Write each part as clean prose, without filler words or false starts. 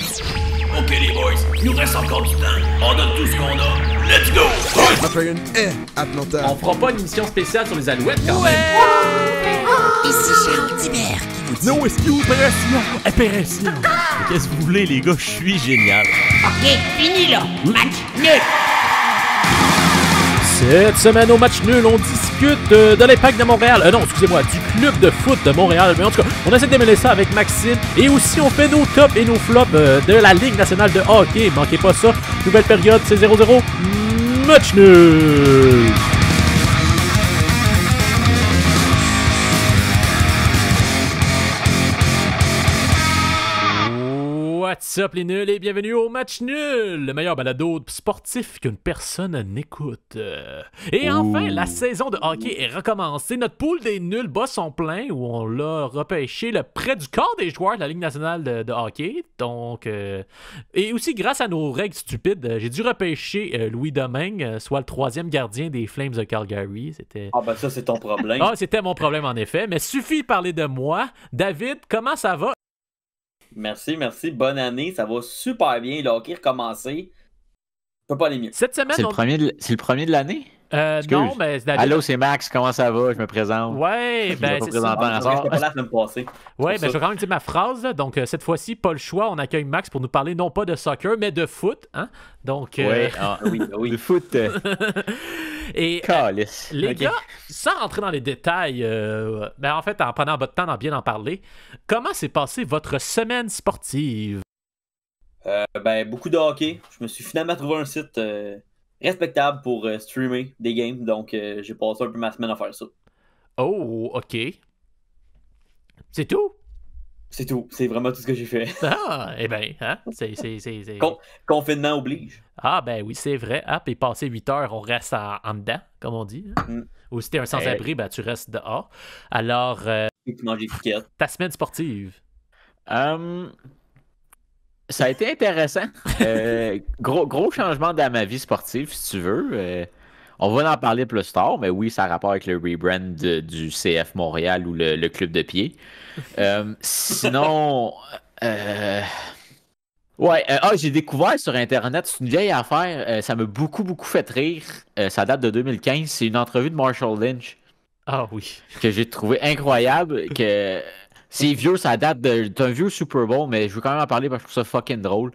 Ok les boys, il nous reste encore du temps. On donne tout ce qu'on a. Let's go! Mapperian est Atlanta. On fera pas une émission spéciale sur les Alouettes quand même. Ici Charles Tibert qui vous dit... No excuse, opération. Qu'est-ce que vous voulez, les gars? Je suis génial. Ok, fini là. Match nul. Cette semaine au match nul, on discute de l'Impact de Montréal. Non, excusez-moi, du club de foot de Montréal. Mais en tout cas, on essaie de démêler ça avec Maxime. Et aussi, on fait nos tops et nos flops de la Ligue nationale de hockey. Manquez pas ça. Nouvelle période, c'est 0-0. Match nul. What's up les nuls et bienvenue au match nul, le meilleur balado sportif qu'une personne n'écoute. Et enfin, la saison de hockey est recommencée. Notre pool des nuls bat son plein où on l'a repêché le près du corps des joueurs de la Ligue nationale de hockey. Donc, et aussi grâce à nos règles stupides, j'ai dû repêcher Louis Domingue, soit le 3e gardien des Flames de Calgary. Ah ben ça c'est ton problème. Ah, c'était mon problème en effet, mais suffit de parler de moi. David, comment ça va? Merci. Bonne année. Ça va super bien. Le hockey recommencé. Peut pas aller mieux. Cette semaine, C'est le premier de l'année? non, mais David... Allô, c'est Max, comment ça va? Je me présente. Ouais, ben c'est ça. C'était pas la semaine passée. Ouais, ben je vais quand même dire ma phrase. Là. Donc, cette fois-ci, pas le choix. On accueille Max pour nous parler non pas de soccer, mais de foot. Hein? Donc, Oui. Le foot. Et les gars, sans rentrer dans les détails, ben en fait, en prenant votre temps d'en bien en parler, comment s'est passée votre semaine sportive? Ben, beaucoup de hockey. Je me suis finalement trouvé un site respectable pour streamer des games. Donc, j'ai passé un peu ma semaine à faire ça. Oh, OK. C'est tout? C'est tout. C'est vraiment tout ce que j'ai fait. Ah, eh bien, hein? C'est... Confinement oblige. Ah, ben oui, c'est vrai. Ah, puis passer 8 heures, on reste en dedans, comme on dit. Hein? Ou si t'es un sans-abri, ben tu restes dehors. Alors, Et tu manges des tickets. ta semaine sportive? Ça a été intéressant. Gros changement dans ma vie sportive, si tu veux. On va en parler plus tard, mais oui, ça a rapport avec le rebrand du CF Montréal ou le club de pied. Sinon, j'ai découvert sur Internet, c'est une vieille affaire, ça m'a beaucoup fait rire. Ça date de 2015, c'est une entrevue de Marshall Lynch. Ah oui. Que j'ai trouvé incroyable, que c'est vieux, ça date d'un vieux Super Bowl, mais je veux quand même en parler parce que je trouve ça fucking drôle.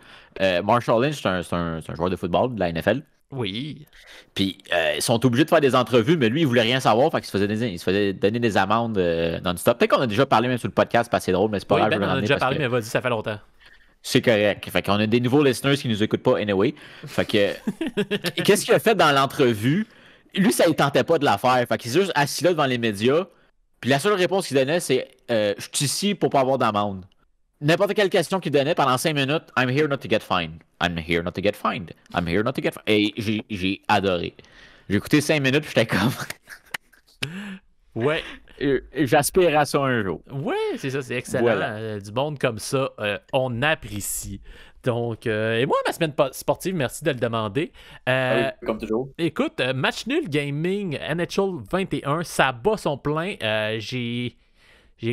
Marshall Lynch, c'est un joueur de football de la NFL. Oui. Puis ils sont obligés de faire des entrevues, mais lui, il voulait rien savoir, fait qu'il se faisait donner des amendes non-stop. Peut-être qu'on a déjà parlé même sur le podcast, parce que c'est drôle, mais c'est pas grave. Ben, on a déjà parlé, mais vas-y, ça fait longtemps. C'est correct. Fait qu'on a des nouveaux listeners qui nous écoutent pas anyway. Fait que qu'est-ce qu'il a fait dans l'entrevue? Lui, ça ne tentait pas de la faire. Fait qu'il s'est juste assis là devant les médias. Puis la seule réponse qu'il donnait, c'est je suis ici pour pas avoir d'amende. N'importe quelle question qu'il donnait pendant 5 minutes, I'm here not to get fined. I'm here not to get fined. I'm here not to get fined. Et j'ai adoré. J'ai écouté 5 minutes, puis j'étais comme. Ouais. J'aspire à ça un jour. Ouais, c'est ça, c'est excellent. Voilà. Du monde comme ça, on apprécie. Donc, et moi, ma semaine sportive, merci de le demander. Oui, comme toujours. Écoute, match nul gaming NHL 21, ça bat son plein.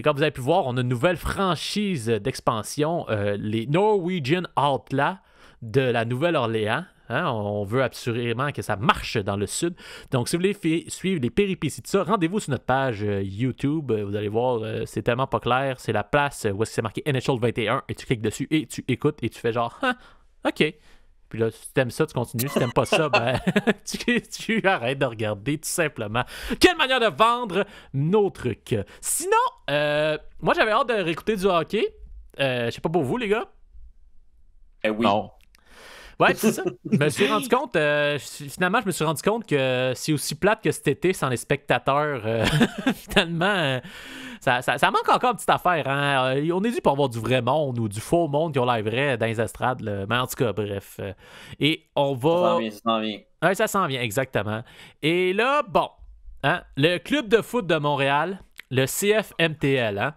Comme vous avez pu voir, on a une nouvelle franchise d'expansion, les Norwegian Outlaws de la Nouvelle-Orléans. Hein, on veut absolument que ça marche dans le sud. Donc, si vous voulez suivre les péripéties de ça, rendez-vous sur notre page YouTube. Vous allez voir, c'est tellement pas clair. C'est la place où c'est marqué NHL 21 et tu cliques dessus et tu écoutes et tu fais genre, OK. Puis là, si t'aimes ça, tu continues. Si t'aimes pas ça, ben, tu arrêtes de regarder tout simplement. Quelle manière de vendre nos trucs. Sinon, moi, j'avais hâte de réécouter du hockey. Je sais pas pour vous, les gars. Oui. Non. Ouais, c'est ça. Je me suis rendu compte, finalement, que c'est aussi plate que cet été sans les spectateurs. Finalement, ça manque encore une petite affaire. Hein? On est dû pour avoir du vrai monde ou du faux monde qui ont l'air vrai dans les estrades. Là. Mais en tout cas, bref. Et on va... Ça s'en vient. Ouais, ça s'en vient, exactement. Et là, bon, hein, le club de foot de Montréal, le CFMTL, hein,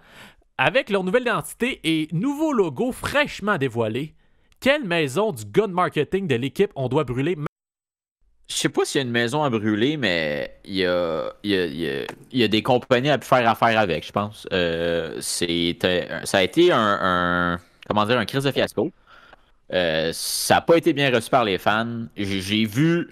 avec leur nouvelle identité et nouveau logo fraîchement dévoilé, quelle maison du gun marketing de l'équipe on doit brûler? Je sais pas s'il y a une maison à brûler, mais il y a des compagnies à faire affaire avec, je pense. Ça a été un crise de fiasco. Ça n'a pas été bien reçu par les fans. J'ai vu.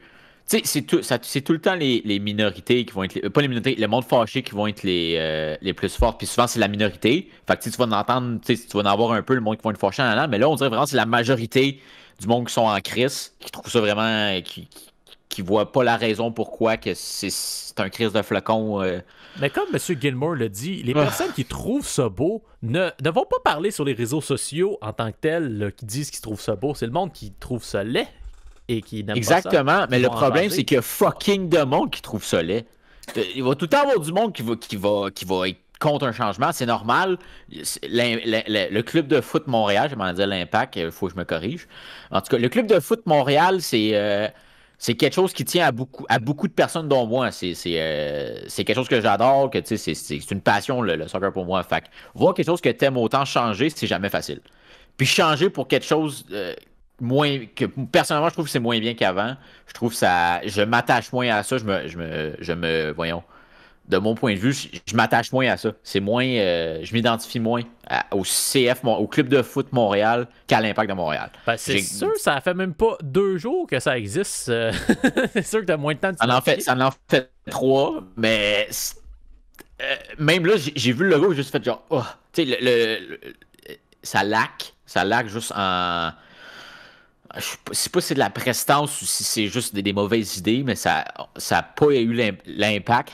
Tu sais, c'est tout le temps les minorités qui vont être. Pas les minorités, le monde fâché qui vont être les plus fortes. Puis souvent, c'est la minorité. Fait que tu vas en entendre, tu vas en avoir un peu le monde qui vont être fâchés en allant. Mais là, on dirait vraiment que c'est la majorité du monde qui sont en crise, qui trouve ça vraiment. Qui voit pas la raison pourquoi que c'est un crise de flocon. Mais comme M. Gilmore l'a dit, les personnes qui trouvent ça beau ne vont pas parler sur les réseaux sociaux en tant que tels, là, qui disent qu'ils trouvent ça beau. C'est le monde qui trouve ça laid et qui n'aime pas ça. Exactement, mais le problème, c'est que qu'il y a fucking de monde qui trouve ça laid. Il va tout le temps avoir du monde qui va être contre un changement, c'est normal. Le club de foot Montréal, je vais m'en dire l'Impact, il faut que je me corrige. En tout cas, le club de foot Montréal, c'est quelque chose qui tient à beaucoup de personnes, dont moi. C'est quelque chose que j'adore, que c'est une passion, le soccer pour moi. Fait que voir quelque chose que t'aimes autant changer, c'est jamais facile. Puis changer pour quelque chose que personnellement, je trouve que c'est moins bien qu'avant. Je trouve ça. Je m'attache moins à ça. Voyons. De mon point de vue, je m'attache moins à ça. C'est moins. Je m'identifie moins au au club de foot Montréal qu'à l'Impact de Montréal. Ben, c'est sûr, ça fait même pas 2 jours que ça existe. C'est sûr que t'as moins de temps de ça en fait 3, mais même là, j'ai vu le logo, j'ai juste fait genre. Oh. Tu sais, ça laque juste en. Je sais pas si c'est de la prestance ou si c'est juste des mauvaises idées, mais ça n'a pas eu l'impact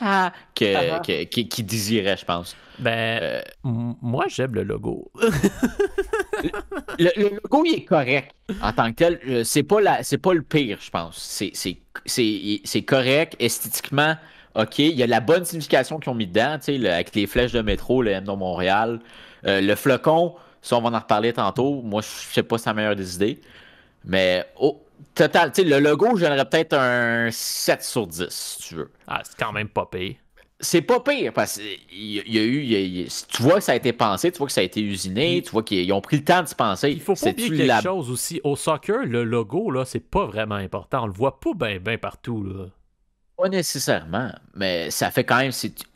qui désirait, je pense. Ben, moi, j'aime le logo. le logo, il est correct en tant que tel. C'est pas le pire, je pense. C'est correct, esthétiquement. OK, il y a la bonne signification qu'ils ont mis dedans, avec les flèches de métro, le M de Montréal. Le flocon, ça, on va en reparler tantôt. Moi, je sais pas si c'est la meilleure des idées. Mais au total, le logo, j'aimerais peut-être un 7 sur 10, si tu veux. Ah, c'est quand même pas pire. C'est pas pire, parce que tu vois que ça a été pensé, tu vois que ça a été usiné, tu vois qu'ils ont pris le temps de se penser. Il faut pas oublier quelque chose aussi. Au soccer, le logo, là, c'est pas vraiment important. On le voit pas bien partout, là. Pas nécessairement, mais ça fait quand même...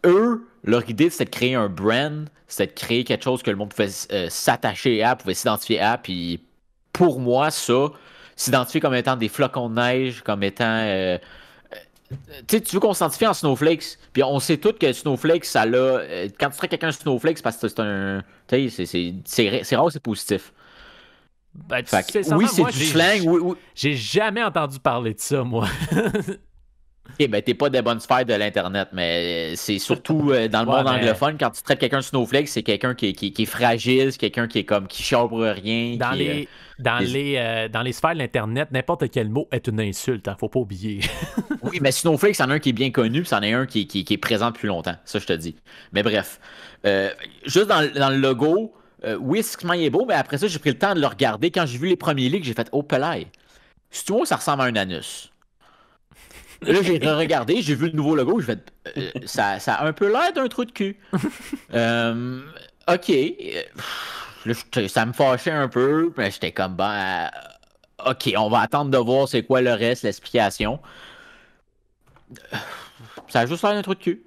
Eux, leur idée, c'était de créer un brand, c'était de créer quelque chose que le monde pouvait s'attacher à, pouvait s'identifier à, puis... Pour moi, ça, s'identifier comme étant des flocons de neige, comme étant... tu veux qu'on s'identifie en snowflakes, puis on sait tous que snowflakes, ça l'a... quand tu traites quelqu'un snowflakes, c'est parce que c'est un... Tu sais, c'est rare, c'est positif. Ben, oui, c'est du slang. Oui. J'ai jamais entendu parler de ça, moi. Ok, ben t'es pas des bonnes sphères de l'Internet, mais c'est surtout dans le monde anglophone, quand tu traites quelqu'un de snowflake, c'est quelqu'un qui est fragile, c'est quelqu'un qui est comme qui chiale pour rien. Dans les sphères de l'Internet, n'importe quel mot est une insulte, hein, faut pas oublier. Oui, mais snowflake, c'en a un qui est bien connu, puis c'en a un qui est présent depuis longtemps, ça je te dis. Mais bref, juste dans le logo, oui, esthétiquement il est beau, mais après ça, j'ai pris le temps de le regarder. Quand j'ai vu les premiers leaks, j'ai fait « Oh, pelaille! » Si tu vois, ça ressemble à un anus. Là, j'ai regardé, j'ai vu le nouveau logo, je vais ça a un peu l'air d'un trou de cul. OK. Là, ça me fâchait un peu, mais j'étais comme, OK, on va attendre de voir c'est quoi le reste, l'explication. Ça a juste l'air d'un trou de cul.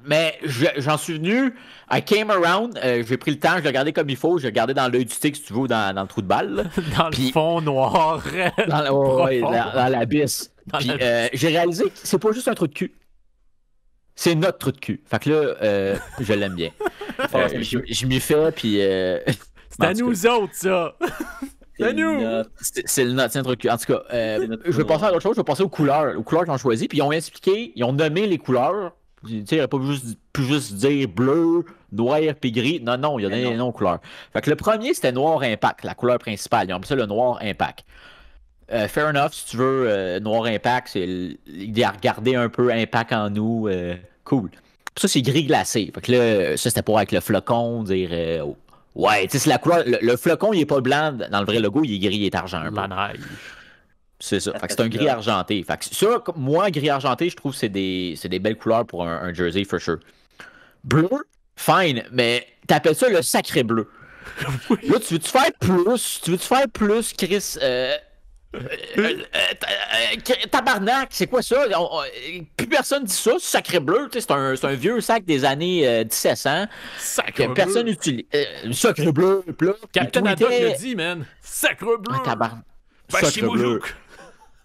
Mais j'en suis venu, I came around, j'ai pris le temps, je l'ai regardé comme il faut, je l'ai regardé dans l'œil du stick, si tu veux, dans le trou de balle. Dans le fond noir. Dans l'abysse. Puis j'ai réalisé que c'est pas juste un trou de cul. C'est notre trou de cul. Fait que là, je l'aime bien. Je m'y fais, puis... c'est à nous autres, ça! C'est à nous! C'est le trou de cul. En tout cas, je vais passer à autre chose. Je vais passer aux couleurs qu'ils ont choisies. Puis ils ont nommé les couleurs. Tu sais, il n'aurait pas pu juste dire bleu, noir puis gris. Non, il y a des noms aux couleurs. Fait que le premier, c'était noir impact, la couleur principale. Ils ont appelé ça le noir impact. Fair enough, si tu veux, noir impact, c'est l'idée à regarder un peu impact en nous. Cool. Ça, c'est gris glacé. Fait que là, ça, c'était pour avec le flocon, dire... ouais, tu sais, c'est la couleur... Le flocon, il est pas blanc dans le vrai logo, il est gris, il est argent. La neige. C'est ça. Fait que c'est un gris argenté. Fait que ça, moi, gris argenté, je trouve que c'est des belles couleurs pour un jersey, for sure. Bleu, fine, mais t'appelles ça le sacré bleu. Oui. Là, tu veux-tu faire plus, Chris... Tabarnak, c'est quoi ça? Plus personne dit ça, sacré bleu, c'est un vieux sac des années 1700. Sacre bleu. Personne utilise. Sacré bleu, là. Captain Haddock le dit, man. Sacre bleu. Tabarnak. Bashi Sacre bleu. Moujouk.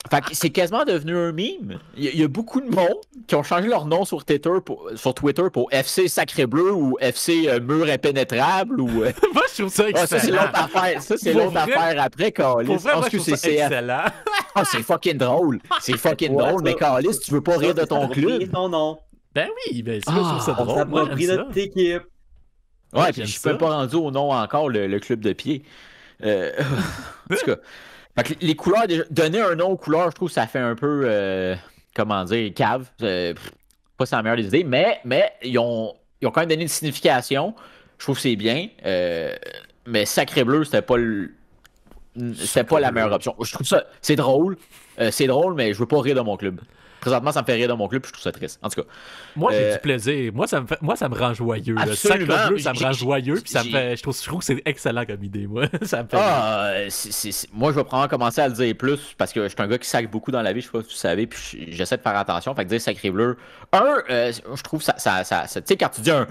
Fait que c'est quasiment devenu un meme. Il y a beaucoup de monde qui ont changé leur nom sur Twitter pour FC Sacré Bleu ou FC Mur Impénétrable ou. Moi, je trouve ça excellent. Ça, c'est l'autre affaire. Ça, c'est Pour l'autre vrai- affaire après, Calis. Pour vrai, moi, je que trouve ça c'est excellent. Ah, c'est fucking drôle. C'est fucking drôle, mais Calis, tu veux pas rire de ton club. Non, non. Ben oui, ben ça, je trouve ça On drôle. Moi, s'approprie j'aime notre ça. équipe. Ouais, puis j'aime je suis même ça. pas rendu au nom encore, le club de pied. En tout cas. Fait que les couleurs, donner un nom aux couleurs, je trouve que ça fait un peu, comment dire, cave. Pas sa meilleure des idées, mais ils ont quand même donné une signification. Je trouve que c'est bien. Mais Sacré Bleu, c'était pas la meilleure option. Je trouve ça, c'est drôle, mais je veux pas rire de mon club. Présentement, ça me fait rire de mon club, puis je trouve ça triste. En tout cas. Moi, j'ai du plaisir. Moi, ça me rend joyeux. Le Sacre Absolument. bleu, ça me rend joyeux, puis ça me fait. Je trouve que c'est excellent comme idée, moi. Ça me fait. Moi, je vais probablement commencer à le dire plus parce que je suis un gars qui sac beaucoup dans la vie, je sais pas si vous savez, puis j'essaie de faire attention. Fait que dire Sacré Bleu. Je trouve ça tu sais, quand tu dis un.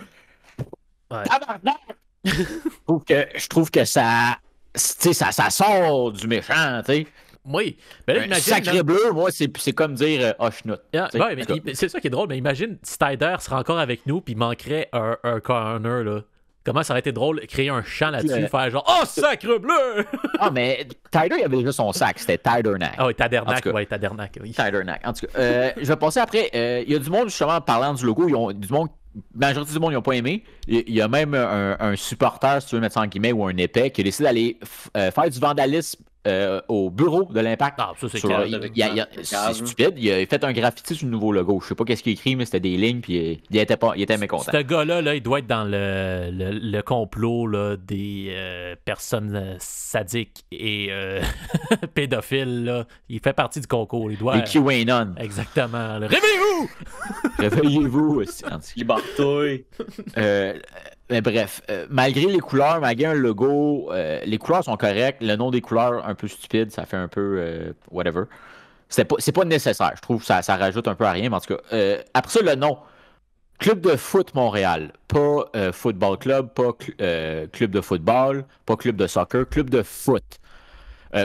Ouais. Tabarnak! je trouve que ça. Tu sais, ça sort du méchant, tu sais. Oui. Ben là, Un imagine. Sacré Bleu, moi, c'est comme dire Hochenout. Ah, ouais, mais c'est ça qui est drôle, mais imagine Snyder serait encore avec nous, puis il manquerait un corner, là. Comment ça aurait été drôle créer un chant là-dessus, faire genre oh sacre bleu! Ah, mais Tyler, il avait déjà son sac, c'était Tydernack. Ah oui, Tadernack, En tout cas. ouais, Tadernack, oui. Tydernack. En tout cas, je vais passer après. Il y a du monde, justement, en parlant du logo, la majorité du monde, ils n'ont pas aimé. Il y a même un supporter, si tu veux mettre ça en guillemets, ou un épais, qui a décidé d'aller faire du vandalisme au bureau de l'Impact. Ah, ça, c'est Sur- calme. C'est stupide. Il a fait un graffiti sur le nouveau logo. Je sais pas qu'est-ce qu'il a écrit, mais c'était des lignes, puis il était mécontent. Ce gars-là, là, il doit être dans le complot là, des personnes sadiques et pédophiles. Là. Il fait partie du concours. Il doit. Et QAnon. Exactement. Là. Réveillez-vous! Réveillez-vous. Libartoy. Mais bref, malgré les couleurs, malgré un logo, les couleurs sont correctes. Le nom des couleurs, un peu stupide, ça fait un peu whatever. C'est pas nécessaire. Je trouve que ça rajoute un peu à rien, mais en tout cas. Après ça, le nom. Club de foot Montréal. Pas football club, pas club de football, pas club de soccer, club de foot.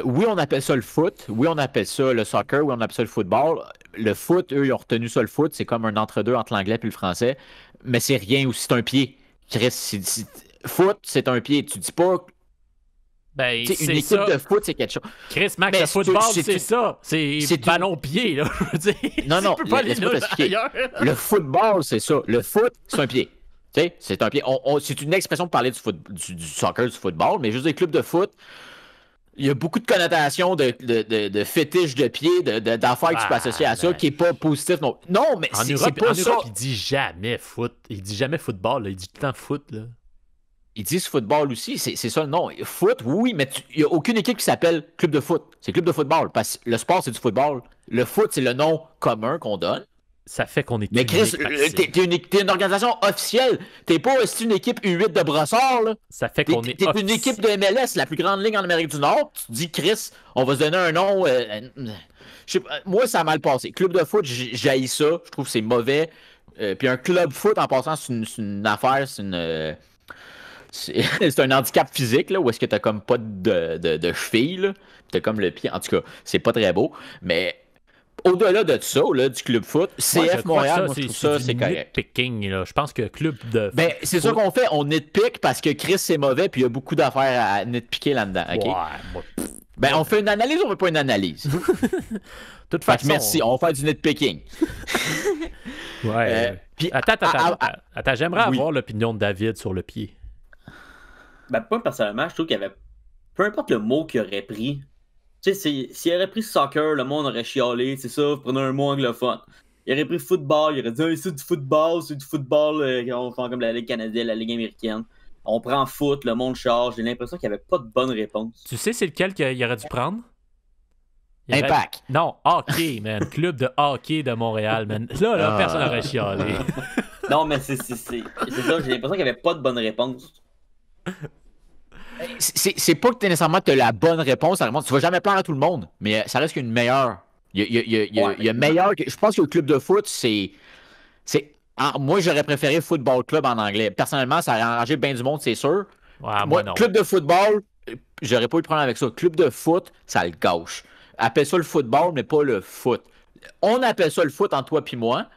Oui, on appelle ça le foot. Oui, on appelle ça le soccer. Oui, on appelle ça le football. Le foot, eux, ils ont retenu ça le foot. C'est comme un entre-deux entre l'anglais et le français. Mais c'est rien aussi. C'est un pied. Chris, foot, c'est un pied. Tu dis pas. Ben, Une c'est équipe ça. de foot, c'est quelque chose. Chris, Max, Mais le football, c'est- c'est ça. C'est c'est ballon-pied, là. Je veux dire. Non, non, Tu peux pas aller laisse-moi nulle t'expliquer. ailleurs. Le football, c'est ça. Le foot, c'est un pied. Tu sais, c'est un pied. C'est une expression pour parler du soccer, du football, mais juste des clubs de foot. Il y a beaucoup de connotations de fétiches de pieds, d'affaires qui se peuvent associer à ça, ben. qui est pas positif. Non, mais En c'est Europe, pas en ça. Europe, il dit jamais foot. Il dit jamais football, là. Il dit tout le temps foot, là. Ils disent football aussi, c'est ça le nom. Foot, oui, mais il n'y a aucune équipe qui s'appelle club de foot. C'est club de football, parce que le sport, c'est du football. Le foot, c'est le nom commun qu'on donne. Ça fait qu'on est Mais Chris, unique, Maxime. t'es une organisation officielle. T'es pas aussi une équipe U8 de Brossard, là. Ça fait qu'on est T'es une équipe de MLS, la plus grande ligue en Amérique du Nord. Tu te dis, Chris, on va se donner un nom. Je sais pas, moi, ça a mal passé. Club de foot, j'haïs ça. Je trouve que c'est mauvais. Puis un club foot, en passant, c'est une affaire, c'est un handicap physique, là, où est-ce que t'as comme pas de cheville, là. T'as comme le pied. En tout cas, c'est pas très beau. Mais au-delà de ça, là, du club foot, Moi, je CF crois Montréal, que moi, je trouve ça, du c'est correct. nitpicking, là. Je pense que club de Ben, c'est ça foot- qu'on fait, on nitpick parce que Chris c'est mauvais puis il y a beaucoup d'affaires à nitpicker là-dedans, ok? Ouais, moi, Ben, on fait une analyse ou on fait pas une analyse? de toute Fait que façon. merci, on va faire du nitpicking. Ouais. Puis, Attends, j'aimerais oui. avoir l'opinion de David sur le pied. Ben, moi, personnellement, je trouve qu'il y avait. Peu importe le mot qu'il aurait pris. Tu sais, s'il aurait pris soccer, le monde aurait chialé, c'est ça, prenez un mot anglophone. Il aurait pris football, il aurait dit, hey, c'est du football, on fait comme la Ligue canadienne, la Ligue américaine. On prend foot, le monde charge. J'ai l'impression qu'il n'y avait pas de bonne réponse. Tu sais c'est lequel qu'il aurait dû prendre? Il aurait- Impact. Non, hockey, man. Club de hockey de Montréal, man. Là, personne n'aurait chialé. Non, mais c'est ça, j'ai l'impression qu'il n'y avait pas de bonne réponse. C'est pas que t'es nécessairement t'as la bonne réponse à la réponse. Tu vas jamais plaire à tout le monde, mais ça reste qu'une meilleure. Il y a meilleur. Je pense que le club de foot, moi, j'aurais préféré football club en anglais. Personnellement, ça aurait arrangé bien du monde, c'est sûr. Ouais, moi, non. Club de football, j'aurais pas eu de problème avec ça. Club de foot, ça le gâche. Appelle ça le football, mais pas le foot. On appelle ça le foot entre toi et moi,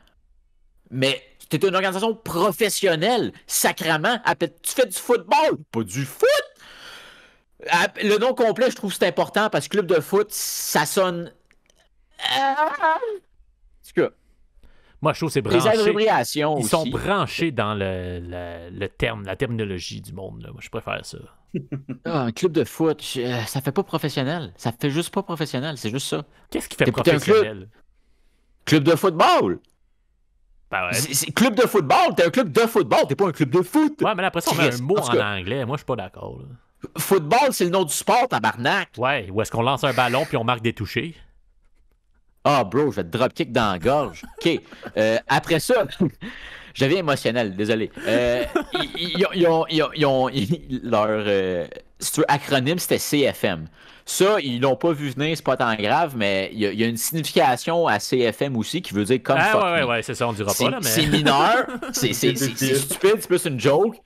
mais t'es une organisation professionnelle. Sacrément, tu fais du football, pas du foot. Le nom complet, je trouve que c'est important parce que club de foot, ça sonne. En tout cas. Moi, je trouve que c'est branché. Les abréviations Ils aussi. sont branchés dans le terme, la terminologie du monde. Là. Moi, je préfère ça. Un club de foot, ça fait pas professionnel. Ça fait juste pas professionnel, c'est juste ça. Qu'est-ce qui fait professionnel? Club de football. Ben ouais. C'est club de football, t'es un club de football, t'es pas un club de foot. Ouais, mais après ça, on met un mot en anglais. Moi, je suis pas d'accord. Football, c'est le nom du sport, tabarnak. Ouais, ou est-ce qu'on lance un ballon puis on marque des touchés? Ah, bro, je vais te dropkick dans la gorge. OK. Après ça, je deviens émotionnel, désolé. Leur acronyme, c'était CFM. Ça, ils l'ont pas vu venir, c'est pas tant grave, mais il y a une signification à CFM aussi qui veut dire comme fuck me. Ouais, c'est ça, on dira pas, là, mais... C'est mineur, c'est stupide, c'est plus une joke.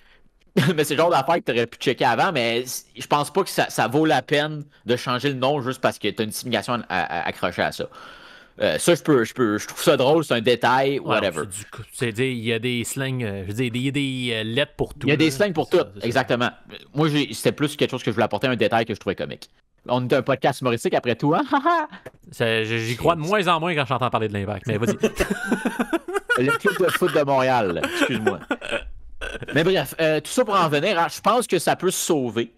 Mais c'est le genre d'affaire que tu aurais pu checker avant, mais je pense pas que ça vaut la peine de changer le nom juste parce que tu as une signification accrochée à ça. Ça, je trouve ça drôle, c'est un détail, whatever. Il y a des slangs, il y a des lettres pour tout. Il y a des slangs pour tout, exactement. Moi, c'était plus quelque chose que je voulais apporter, un détail que je trouvais comique. On est un podcast humoristique après tout, hein? J'y crois de moins en moins quand j'entends parler de l'Impact, mais vas-y. Le club de foot de Montréal, excuse-moi. Mais bref, tout ça pour en venir, hein, je pense que ça peut se sauver.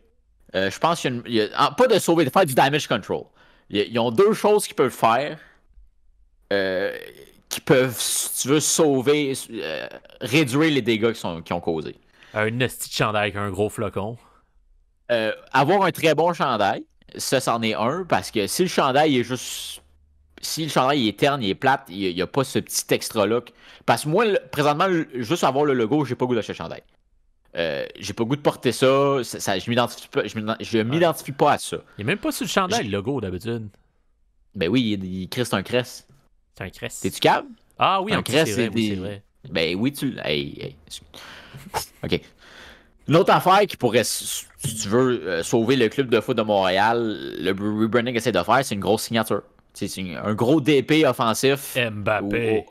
Je pense qu'il y a pas de sauver, de faire du damage control. Ils ont deux choses qu'ils peuvent faire. Qui peuvent, si tu veux, sauver, réduire les dégâts qu'ils ont causés. Un esti de chandail avec un gros flocon. Avoir un très bon chandail, ça, c'en est un, parce que si le chandail est juste... Si le chandail est terne, il est plate, il n'y a pas ce petit extra-là. Parce que moi, présentement, juste avoir le logo, j'ai pas goût d'acheter le chandail. J'ai pas goût de porter ça, je m'identifie pas à ça. Il n'est même pas sur le chandail, le logo, d'habitude. Ben oui, il crisse un cresse. C'est un cresse. T'es-tu câble? Ah oui, un cresse, c'est vrai. Ben oui, Hey. OK. Une autre affaire qui pourrait, si tu veux, sauver le club de foot de Montréal, le rebranding essaie de faire, c'est une grosse signature. C'est un gros DP offensif. Mbappé.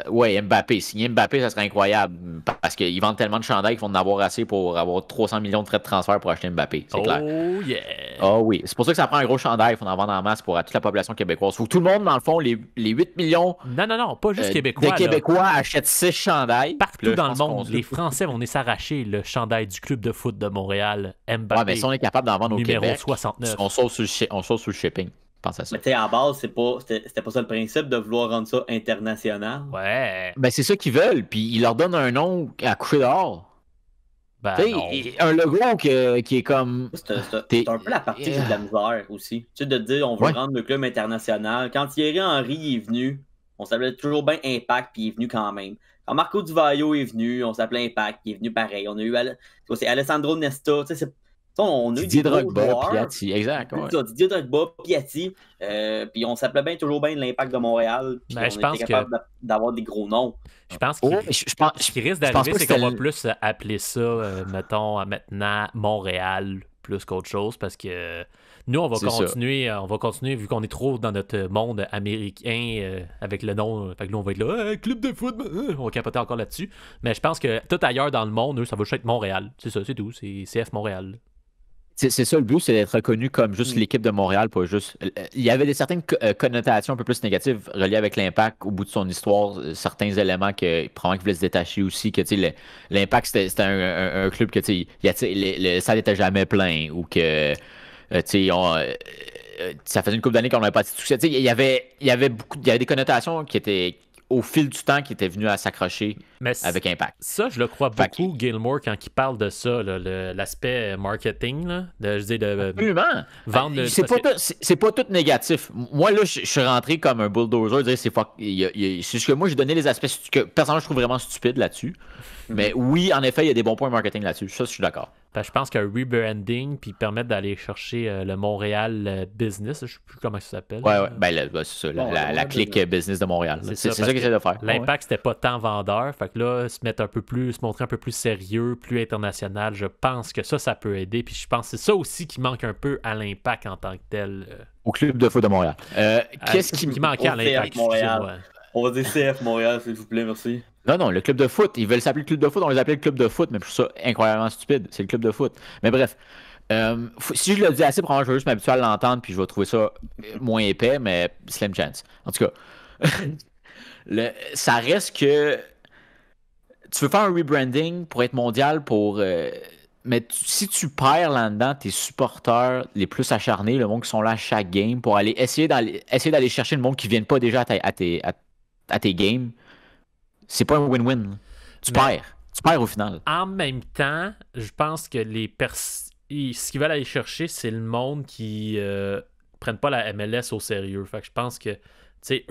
Ouais, Mbappé. Signer Mbappé, ça serait incroyable. Parce qu'ils vendent tellement de chandails qu'ils vont en avoir assez pour avoir 300 millions de frais de transfert pour acheter Mbappé. C'est clair. Oh yeah! Ah oui. C'est pour ça que ça prend un gros chandail. Il faut en vendre en masse pour toute la population québécoise. Il faut que tout le monde, dans le fond, les 8 millions non, pas juste Québécois. des Québécois achètent 6 chandails. Partout dans le monde, les Français vont venir s'arracher le chandail du club de foot de Montréal. Mbappé. Ouais, mais si on est capable d'en vendre au numéro Québec, 69. on sauve sur le shipping. Pense à ça. Mais tu sais, à la base, c'était pas ça le principe de vouloir rendre ça international. Ouais. Ben, c'est ça qu'ils veulent, puis ils leur donnent un nom à coucher dehors. Ben, un logo qui est comme. C'est un peu la partie de la misère aussi. Tu sais, de dire on veut rendre le club international. Quand Thierry Henry est venu, on s'appelait toujours bien Impact, puis il est venu quand même. Quand Marco Di Vaio est venu, on s'appelait Impact, puis il est venu pareil. On a eu c'est Alessandro Nesta, tu sais, on a eu Didier Drogba, Piatti, exact. Ouais. Didier Drogba, Piatti, puis on s'appelait toujours bien l'Impact de Montréal. Puis on était capable d'avoir des gros noms. Je pense que ce qui risque d'arriver, c'est qu'on va plus appeler ça, mettons, maintenant Montréal plus qu'autre chose, parce que nous, on va continuer, vu qu'on est trop dans notre monde américain avec le nom. Fait que nous, on va être là, club de foot, on va capoter encore là-dessus. Mais je pense que tout ailleurs dans le monde, eux, ça va juste être Montréal. C'est ça, c'est tout. C'est CF Montréal. C'est ça le but, c'est d'être reconnu comme juste l'équipe de Montréal, pas juste. Il y avait certaines connotations un peu plus négatives reliées avec l'Impact au bout de son histoire, certains éléments que probablement qu'il voulait se détacher aussi, que l'Impact c'était un club que le stade n'était jamais plein ou que ça faisait une couple d'années qu'on n'avait pas de succès. Il y avait des connotations qui étaient au fil du temps qui étaient venues à s'accrocher avec Impact. Ça, je le crois beaucoup, Gilmour, quand il parle de ça, l'aspect marketing, là, absolument. Vendre le... C'est pas tout négatif. Moi, là, je suis rentré comme un bulldozer, dire c'est ce que moi, j'ai donné les aspects que personnellement, je trouve vraiment stupides là-dessus. Mais oui, en effet, il y a des bons points marketing là-dessus. Ça, je suis d'accord. Ben, je pense qu'un rebranding, puis permettre d'aller chercher le Montréal Business, je sais plus comment ça s'appelle. Ouais. Ben, c'est ça, la clique business de Montréal. C'est ça qu'ils essaient de faire. L'Impact, c'était pas tant vendeur. Fait que là, se montrer un peu plus sérieux, plus international, je pense que ça peut aider. Puis je pense que c'est ça aussi qui manque un peu à l'Impact en tant que tel. Au club de foot de Montréal. Qu'est-ce qui manquait à l'Impact? Montréal. On va dire CF Montréal, s'il vous plaît, merci. Non, le club de foot. Ils veulent s'appeler le club de foot, on les appelle le club de foot, mais je trouve ça incroyablement stupide. C'est le club de foot. Mais bref, si je le dis assez, probablement je vais juste m'habituer à l'entendre, puis je vais trouver ça moins épais, mais slim chance. En tout cas, ça reste que tu veux faire un rebranding pour être mondial, mais si tu perds là-dedans tes supporters les plus acharnés, le monde qui sont là à chaque game, pour aller essayer d'aller chercher le monde qui ne viennent pas déjà à tes games, c'est pas un win-win. Tu perds au final. En même temps, je pense que ce qu'ils veulent aller chercher, c'est le monde qui prennent pas la MLS au sérieux. Fait que je pense que, tu sais,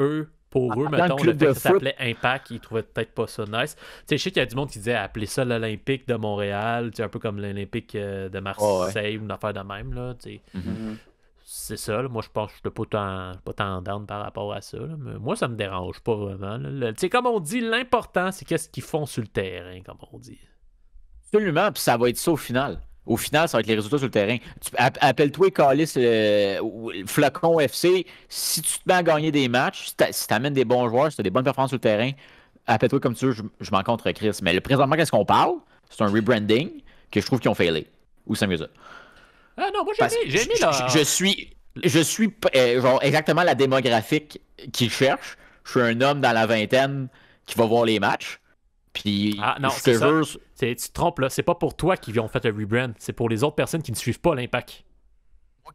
pour eux, mettons, le fait que ça s'appelait Impact, ils trouvaient peut-être pas ça nice. Tu sais, je sais qu'il y a du monde qui disait appeler ça l'Olympique de Montréal, tu sais, un peu comme l'Olympique de Marseille, ou une affaire de même, là, tu sais. C'est ça, là. Moi je pense que je suis pas tant down par rapport à ça, là. Mais moi ça me dérange pas vraiment. Tu sais, comme on dit, l'important c'est qu'est-ce qu'ils font sur le terrain, comme on dit. Absolument, puis ça va être ça au final. Au final, ça va être les résultats sur le terrain. Appelle-toi Calis Flocon FC. Si tu te mets à gagner des matchs, si tu amènes des bons joueurs, si tu as des bonnes performances sur le terrain, appelle-toi comme tu veux, je m'en contre Chris. Mais présentement, qu'est-ce qu'on parle? C'est un rebranding que je trouve qu'ils ont failé. Ou c'est mieux ça. Ah non, moi j'ai aimé là. Je suis genre exactement la démographique qu'ils cherchent. Je suis un homme dans la vingtaine qui va voir les matchs. Puis non, je te jure. Tu te trompes là, c'est pas pour toi qu'ils ont fait un rebrand, c'est pour les autres personnes qui ne suivent pas l'Impact.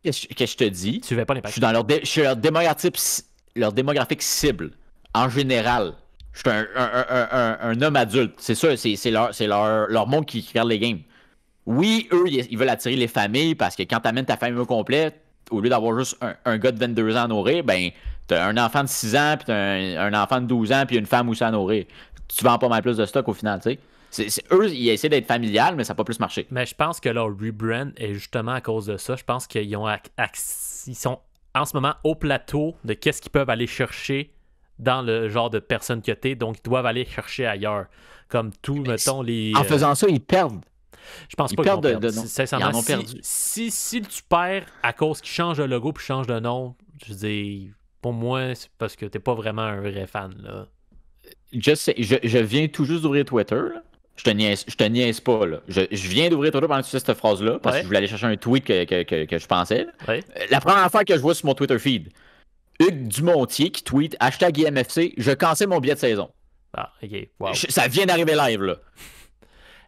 Qu'est-ce que je te dis? Tu suivais pas l'Impact. Je suis leur démographique cible. En général, je suis un homme adulte. C'est ça, c'est leur monde qui regarde les games. Oui, eux, ils veulent attirer les familles parce que quand tu amènes ta famille au complet, au lieu d'avoir juste un gars de 22 ans à nourrir, ben, t'as un enfant de 6 ans, puis t'as un enfant de 12 ans, puis une femme aussi à nourrir. Tu vends pas mal plus de stock au final, tu sais. Eux, ils essaient d'être familial, mais ça n'a pas plus marché. Mais je pense que leur rebrand est justement à cause de ça. Je pense qu'ils sont en ce moment au plateau de qu'est-ce qu'ils peuvent aller chercher dans le genre de personne que t'es, donc ils doivent aller chercher ailleurs. Comme tout, mettons, les... En faisant ça, ils perdent. Je pense pas qu'ils vont perdre. Ils en ont perdu. Si tu perds à cause qu'ils changent de logo puis changent de nom, je veux dire, pour moi, c'est parce que t'es pas vraiment un vrai fan, là. Je viens tout juste d'ouvrir Twitter, là. Je te niaise pas, là. Je viens d'ouvrir Twitter pendant que tu sais cette phrase-là, parce que je voulais aller chercher un tweet que je pensais. Ouais. La première affaire que je vois sur mon Twitter feed, Hugues Dumontier qui tweet #IMFC, je cancelle mon billet de saison. Ah, ok. Wow. Ça vient d'arriver live, là.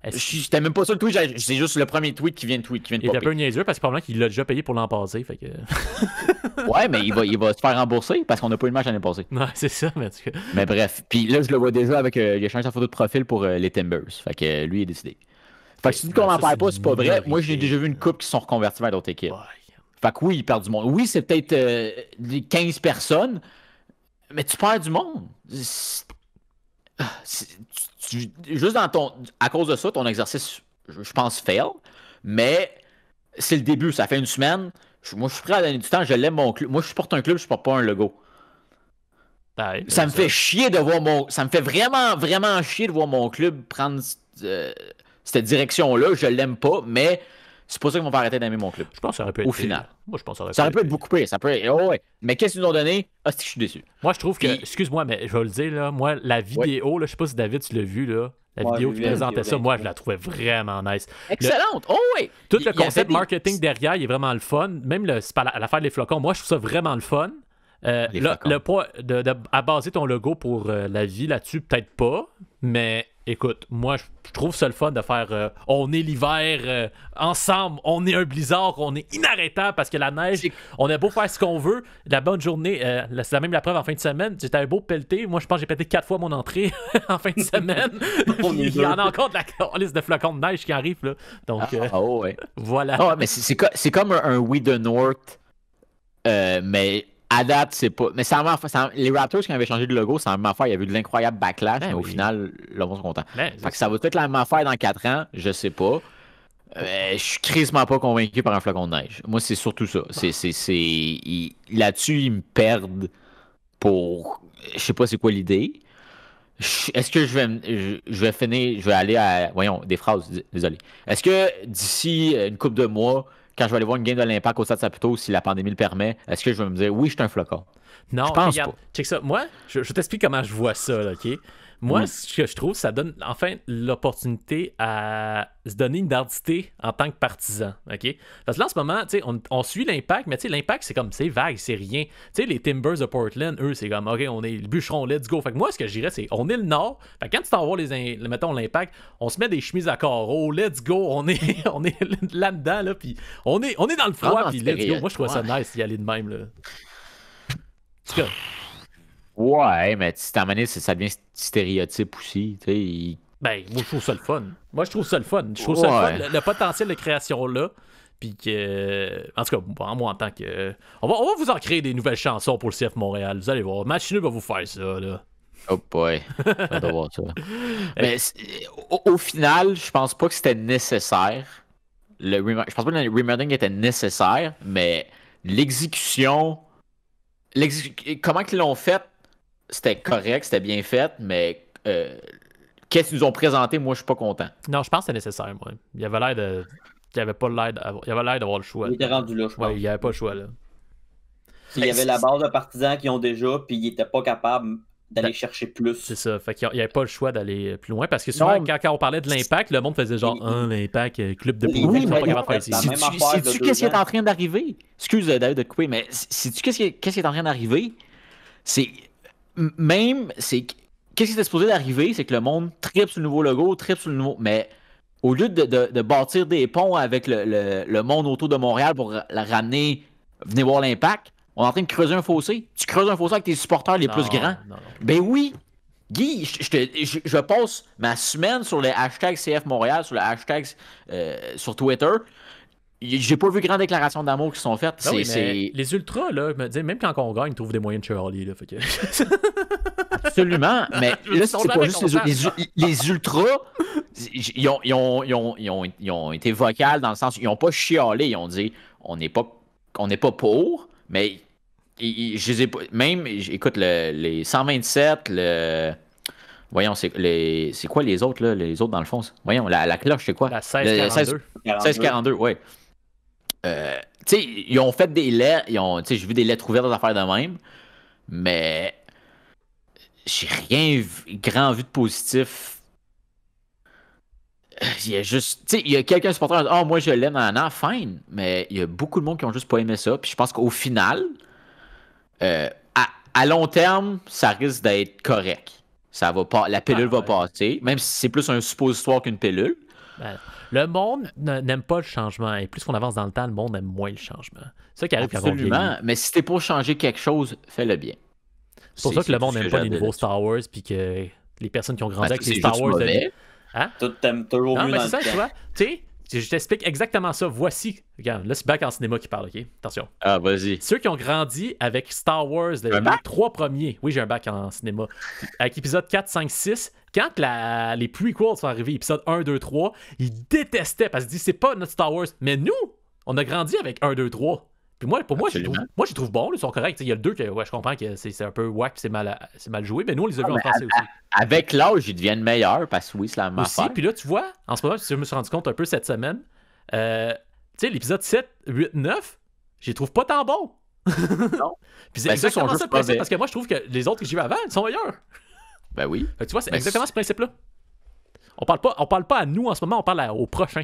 J'étais même pas sur le tweet, c'est juste le premier tweet qui vient de popper. Il est un peu niaiseux parce que probablement qu'il l'a déjà payé pour l'an passé. Fait que... Ouais, mais il va se faire rembourser parce qu'on n'a pas eu le match l'année passée. Ouais, c'est ça. Mais bref, puis là, je le vois déjà avec. Il a changé sa photo de profil pour les Timbers. Fait que lui, il est décidé. Fait que si tu dis qu'on n'en parle pas, c'est pas vrai. Moi, j'ai déjà vu une couple qui sont reconvertis vers d'autres équipes. Ouais. Fait que oui, il perd du monde. Oui, c'est peut-être 15 personnes, mais tu perds du monde. Juste à cause de ça, ton exercice, je pense, fail. Mais c'est le début, ça fait une semaine. Moi, je suis prêt à donner du temps, je l'aime mon club. Moi, je supporte un club, je supporte pas un logo. Ouais, ça me fait chier de voir ça me fait vraiment, vraiment chier de voir mon club prendre cette direction-là. Je l'aime pas, mais c'est pas ça qu'ils vont pas arrêter d'aimer mon club. Je pense que ça aurait pu être au final. Moi, je pense que ça aurait pu être beaucoup pire. Ça peut être... Oh, ouais. Mais qu'est-ce qu'ils nous ont donné? Ah, c'est que je suis déçu. Moi, je trouve que... Excuse-moi, mais je vais le dire, là. Moi, la vidéo, là, je sais pas si David, tu l'as vu, là. La vidéo qui présentait ça, moi, je la trouvais vraiment nice. Excellente! Oh, oui! Tout le concept marketing derrière, il est vraiment le fun. Même l'affaire des flocons, moi, je trouve ça vraiment le fun. Le poids à baser ton logo pour la vie là-dessus, peut-être pas, mais écoute, moi je trouve ça le fun de faire on est l'hiver ensemble, on est un blizzard, on est inarrêtable parce que la neige, on a beau faire ce qu'on veut, la bonne journée, c'est même la preuve en fin de semaine, j'étais un beau pelleté, moi je pense que j'ai pété 4 fois mon entrée en fin de semaine. Il y en a encore de la liste de flocons de neige qui arrive là. Donc ouais. Voilà. Oh, mais c'est comme un We the North, mais à date, c'est pas. Mais les Raptors, qui avaient changé de logo, c'est la même affaire. Il y avait eu de l'incroyable backlash, mais au final, le monde est content. Fait que ça va peut-être la même affaire dans 4 ans, je sais pas. Je suis crissement pas convaincu par un flocon de neige. Moi, c'est surtout ça. Là-dessus, ils me perdent pour... Je sais pas c'est quoi l'idée. Est-ce que je vais finir... Je vais aller à... Voyons, des phrases, désolé. Est-ce que d'ici une couple de mois, quand je vais aller voir une game de l'Impact au Stade Saputo, si la pandémie le permet, est-ce que je vais me dire, oui, je suis un flocon? Non, je pense regarde, pas. check ça. Moi, je t'explique comment je vois ça, là, OK? Moi, ce que je trouve, ça donne enfin l'opportunité à se donner une identité en tant que partisan, OK? Parce que là, en ce moment, tu sais, on suit l'Impact, mais tu sais, l'Impact, c'est vague, c'est rien. Tu sais, les Timbers de Portland, eux, c'est comme, OK, on est le bûcheron, let's go. Fait que moi, ce que je dirais, c'est, on est le Nord. Fait que quand tu t'en vas, mettons, l'Impact, on se met des chemises à carreaux, let's go, on est là-dedans, là, puis on est dans le froid, puis let's go. Moi, je trouve ça nice d'y aller de même, là. En tout cas... Ouais, mais tu t'en manière, ça devient stéréotype aussi. Ben, moi, je trouve ça le fun. Je trouve ça le fun. Le potentiel de création là. Puis que. En tout cas, moi, en tant que. On va vous en créer des nouvelles chansons pour le CF Montréal. Vous allez voir. Match nul va vous faire ça, là. Oh boy. On va voir ça. Mais au final, je pense pas que c'était nécessaire. Je pense pas que le rebranding était nécessaire, mais l'exécution. Comment qu'ils l'ont fait? C'était correct, c'était bien fait, mais qu'est-ce qu'ils nous ont présenté, moi, je suis pas content. Non, je pense que c'était nécessaire, moi. Il avait l'air de... Il avait l'air d'avoir le choix. Il était rendu là, je pense. Ouais, il n'y avait pas le choix, là. Il y avait la base de partisans qu'ils ont déjà, puis ils n'étaient pas capables d'aller chercher plus. C'est ça. Fait qu'il n'y avait pas le choix d'aller plus loin, parce que souvent, quand on parlait de l'Impact, le monde faisait genre, l'Impact, club de pauvres, ils sont pas capables de faire ici. Sais-tu qu'est-ce qui est en train d'arriver? Excuse David de te couper, mais sais-tu qu'est-ce qui est en train d'arriver? C'est... qu'est-ce qui était supposé d'arriver, c'est que le monde tripe sur le nouveau logo, tripe sur le nouveau... Mais au lieu de bâtir des ponts avec le monde autour de Montréal pour la ramener, venez voir l'Impact, on est en train de creuser un fossé. Tu creuses un fossé avec tes supporters les plus grands. Non. Ben oui! Guy, je passe ma semaine sur les hashtags CF Montréal, sur les hashtags sur Twitter. J'ai pas vu de grandes déclarations d'amour qui sont faites. Ben oui, les ultras, là, me disent, même quand on gagne, ils trouvent des moyens de Charlie. Là, fait que... Absolument, mais là, c'est pas juste les ultras. Ils ont été vocales dans le sens, ils ont pas chialé, ils ont dit on n'est pas pour, mais je les ai pas. Même, écoute, les 127, voyons, c'est quoi les autres, là? Les autres, dans le fond? Voyons, la cloche, c'est quoi? La 1642. 1642, oui. Tu sais, ils ont fait des lettres, j'ai vu des lettres ouvertes dans affaires de même, mais j'ai rien grand vu de positif. Il y a juste, tu sais, il y a quelqu'un supporter qui dit moi je l'aime, fine, mais il y a beaucoup de monde qui ont juste pas aimé ça, puis je pense qu'au final, à long terme, ça risque d'être correct. Ça va pas, la pilule va passer, même si c'est plus un suppositoire qu'une pilule. Ben, le monde n'aime pas le changement. Et plus qu'on avance dans le temps, le monde aime moins le changement. C'est ça qui arrive quand on vieillit. Absolument. Mais si t'es pour changer quelque chose, fais-le bien. C'est pour ça que le monde n'aime pas les nouveaux Star Wars, puis que les personnes qui ont grandi avec les Star Wars... Hein? T'aimes toujours mieux dans le temps. Tu vois, tu sais, je t'explique exactement ça. Voici... Regarde, là, c'est Back en cinéma qui parle, OK? Attention. Ah, vas-y. Ceux qui ont grandi avec Star Wars, les 3 premiers... Oui, j'ai un bac en cinéma. Avec épisode 4, 5, 6... Quand les prequels sont arrivés, épisode 1, 2, 3, ils détestaient parce qu'ils disent c'est pas notre Star Wars. Mais nous, on a grandi avec 1, 2, 3. Puis pour moi, je les trouve bons, ils sont corrects. Il y a le 2 que je comprends que c'est un peu whack, c'est mal joué, mais nous, on les a vus en français aussi. Avec l'âge, ils deviennent meilleurs parce que oui, c'est la même affaire. Puis là, tu vois, en ce moment, je me suis rendu compte un peu cette semaine, tu sais, l'épisode 7, 8, 9, je les trouve pas tant bons. Non. Puis c'est exactement ça le principe, parce que moi, je trouve que les autres que j'ai vus avant, ils sont meilleurs. Ben oui. Fait que tu vois, c'est exactement ce principe-là. On parle pas à nous en ce moment, on parle au prochain.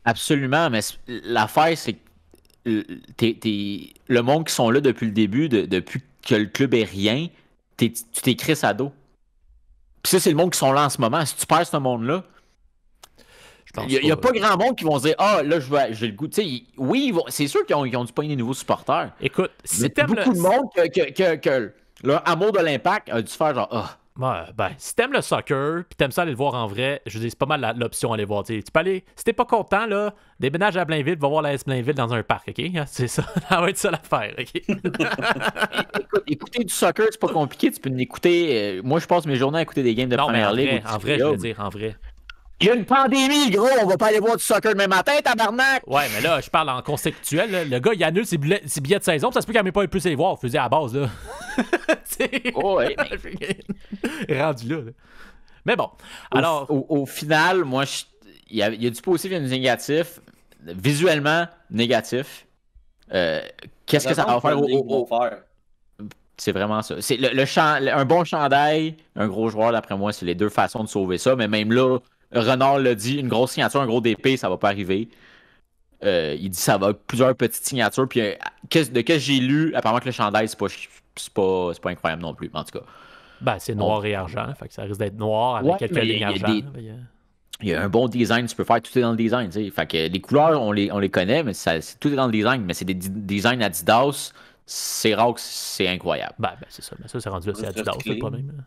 Absolument, mais l'affaire, c'est que le monde qui sont là depuis le début, depuis que le club est rien, tu t'es crissé à dos. Puis ça, c'est le monde qui sont là en ce moment. Si tu perds ce monde-là, il n'y a pas grand monde qui vont se dire là, j'ai le goût. Oui, c'est sûr qu'ils ont dû pogner des nouveaux supporters. Écoute, si t'aimes beaucoup de monde que leur amour de l'Impact a dû faire genre Ouais, ben, si t'aimes le soccer, pis t'aimes ça aller le voir en vrai, je veux dire, c'est pas mal l'option à aller voir. Tu peux aller, si t'es pas content, là, déménage à Blainville, va voir la S Blainville dans un parc, OK? C'est ça, ça va être ça l'affaire, OK? Écouter du soccer, c'est pas compliqué, tu peux l'écouter. Moi, je passe mes journées à écouter des games de Première Ligue. En vrai, je veux dire, en vrai. Il y a une pandémie, gros, on va pas aller voir du soccer demain matin, tabarnak! Ouais, mais là, je parle en consécutuel. Là. Le gars, il annule ses billets de saison, ça se peut qu'il n'ait pas plus les voir. Faisait à la base, là. Oh, ouais, Rendu là. Mais bon, alors... Au final, moi, il y a du positif et du négatif. Visuellement, négatif. Qu'est-ce que ça va faire C'est vraiment ça. C'est un bon chandail, un gros joueur, d'après moi, c'est les deux façons de sauver ça. Mais même là, Renard l'a dit, une grosse signature, un gros DP, ça va pas arriver. Il dit ça va être plusieurs petites signatures. Puis de ce que j'ai lu, apparemment que le chandail, c'est pas incroyable non plus. En tout cas. Ben, c'est noir et argent. Fait que ça risque d'être noir avec quelques lignes argent. Il y a un bon design, tu peux faire, tout est dans le design. T'sais. Fait que les couleurs, on les connaît, mais tout est dans le design. Mais c'est des designs Adidas. C'est rare que c'est incroyable. Ben c'est ça. Mais ça, c'est rendu là, c'est Adidas, c'est le problème.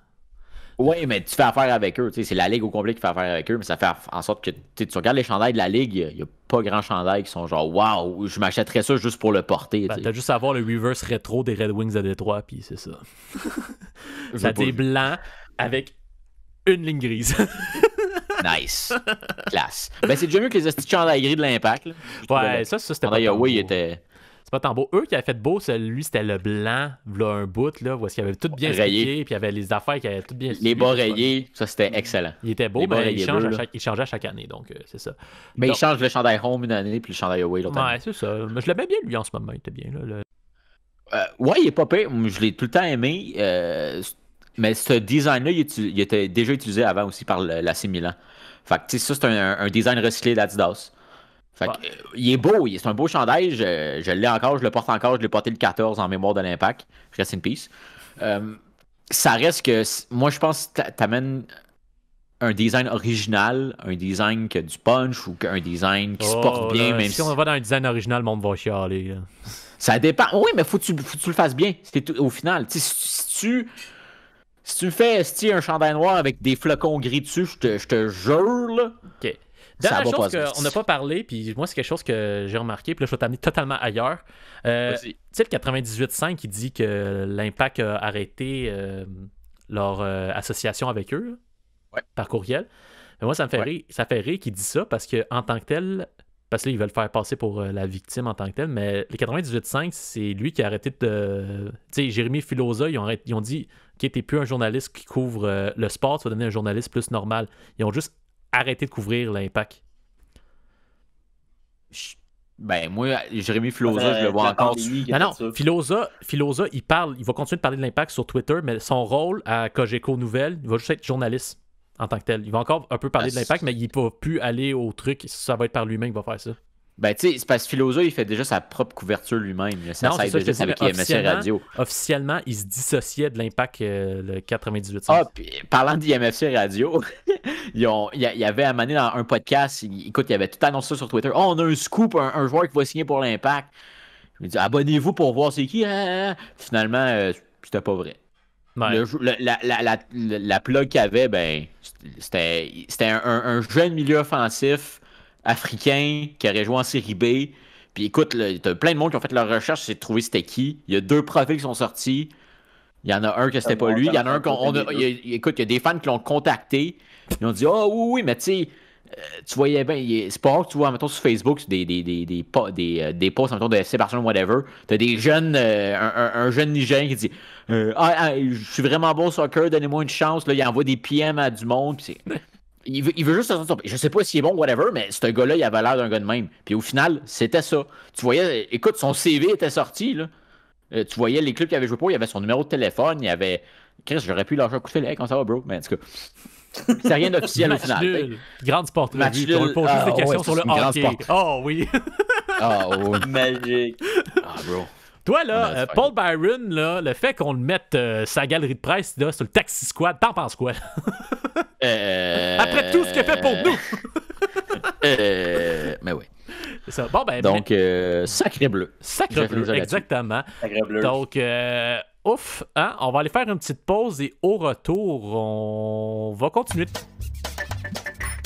Oui, mais tu fais affaire avec eux. C'est la ligue au complet qui fait affaire avec eux, mais ça fait en sorte que tu regardes les chandails de la ligue, il n'y a pas grand chandail qui sont genre waouh, je m'achèterais ça juste pour le porter. Ben, t'as juste à voir le reverse rétro des Red Wings de Détroit, puis c'est ça. Ça des blancs avec une ligne grise. Nice. Classe. Ben, c'est déjà mieux que les petits chandails gris de l'Impact. Là. Ouais, ça c'était pas tant beau. Il était... C'est pas tant beau. Eux qui avaient fait beau, lui, c'était le blanc, là, un bout, là, où il avait tout bien rayé, puis il y avait les affaires qui avaient tout bien les bas rayés, ça, c'était excellent. Il était beau, mais il changeait à chaque année, donc c'est ça. Mais donc, il change le chandail home une année, puis le chandail away l'autre année. Ouais, c'est ça. Mais je l'aimais bien, lui, en ce moment. Il était bien, là. Ouais, il est pas pire. Je l'ai tout le temps aimé. Mais ce design-là, il était déjà utilisé avant aussi par l'AC Milan. Fait que, tu sais, ça, c'est un design recyclé d'Adidas. Fait que, il est beau, c'est un beau chandail. Je l'ai encore, je le porte encore. Je l'ai porté le 14 en mémoire de l'Impact. Rest in peace. Ça reste que, moi, je pense que t'amènes un design original, un design qui a du punch ou un design qui se porte bien. Même si on va dans un design original, le monde va chialer. Là. Ça dépend. Oui, mais faut que tu le fasses bien. Au final, si tu me fais un chandail noir avec des flocons gris dessus, je te jure, là. OK. Dernière chose qu'on n'a pas parlé, puis moi, c'est quelque chose que j'ai remarqué, puis là, je vais t'amener totalement ailleurs. Tu sais, le 98.5, il dit que l'Impact a arrêté leur association avec eux, par courriel. Mais moi, ça me fait rire. Ça fait rire qu'il dit ça, parce qu'en tant que tel, parce que là, ils veulent faire passer pour la victime en tant que tel, mais les 98.5, c'est lui qui a arrêté de... Tu sais, Jérémy Filosa, ils ont dit « Ok, t'es plus un journaliste qui couvre le sport, tu vas devenir un journaliste plus normal. » Ils ont juste arrêté de couvrir l'Impact. Ben, moi, Jérémy Filosa, je le vois encore. Non, Filosa, il va continuer de parler de l'Impact sur Twitter, mais son rôle à Cogeco Nouvelles, il va juste être journaliste en tant que tel. Il va encore un peu parler de l'Impact, mais il ne va plus aller au truc. Ça va être par lui-même qu'il va faire ça. Ben, tu sais, c'est parce que Filosa, il fait déjà sa propre couverture lui-même. Ça aide déjà avec IMFC Radio. Officiellement, il se dissociait de l'Impact le 98. Ah, puis parlant d'IMFC Radio, il y avait à Mané dans un podcast, écoute, il avait tout annoncé ça sur Twitter. Oh, on a un scoop, un joueur qui va signer pour l'Impact. Il me dit, abonnez-vous pour voir c'est qui. Finalement, c'était pas vrai. Ouais. La plug qu'il y avait, ben, c'était un jeune milieu offensif africain qui aurait joué en série B. Puis écoute, t'as plein de monde qui ont fait leur recherche, c'est de trouver c'était qui. Il y a 2 profils qui sont sortis. Il y en a un que c'était pas lui. Il y en a un écoute, il y a des fans qui l'ont contacté. Ils ont dit oui, mais tu sais, tu voyais bien. C'est pas rare que tu vois, mettons, sur Facebook, des posts, mettons, de FC Barcelone, whatever. T'as des jeunes, un jeune Nigérien qui dit je suis vraiment bon au soccer, donnez-moi une chance. Là, il envoie des PM à du monde. Puis il veut juste... Je sais pas s'il est bon, whatever, mais ce gars-là, il avait l'air d'un gars de même. Puis au final, c'était ça. Tu voyais... Écoute, son CV était sorti, là. Tu voyais les clubs qu'il avait joué pour, il y avait son numéro de téléphone, il y avait... Chris, j'aurais pu lâcher un coup de filet, comment ça va, bro? Mais en tout cas... C'est rien d'officiel au final. Grande sport revue. On lui pose juste des questions sur le hockey. Oh oui. Oui. Magique. Bro. Toi, là, Paul Byron, là, le fait qu'on le mette sa galerie de presse là, sur le Taxi Squad, t'en penses quoi? Après tout ce qu'il a fait pour nous! Mais oui. C'est ça. Bon, ben, donc, sacré bleu. Sacré bleu, exactement. Sacré bleu. Donc, ouf, hein? On va aller faire une petite pause et au retour, on va continuer.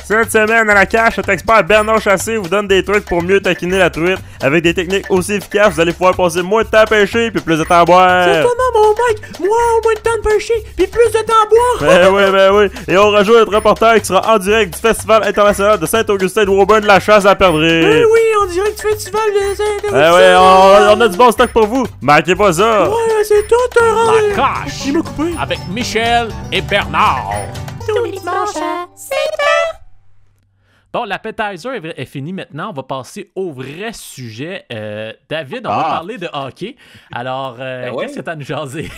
Cette semaine, à la cache, notre expert Bernard Chassé vous donne des trucs pour mieux taquiner la truite. Avec des techniques aussi efficaces, vous allez pouvoir passer moins de temps à pêcher puis plus de temps à boire. C'est comment, mon mec? Moi, moins de temps de pêcher, puis plus de temps à boire. Ben oui. Et on rejoint notre reporter qui sera en direct du Festival international de Saint-Augustin de Woburn de la chasse à perdrix. Oui, on dirait que tu fais du festival de on a du bon stock pour vous. Manquez pas ça. Ouais, c'est tout un La cache. Il m'a coupé. Avec Michel et Bernard. Tous les dimanches à 7h. Bon, l'appetizer est fini maintenant. On va passer au vrai sujet. David, on va parler de hockey. Alors, qu'est-ce que t'as à nous jaser?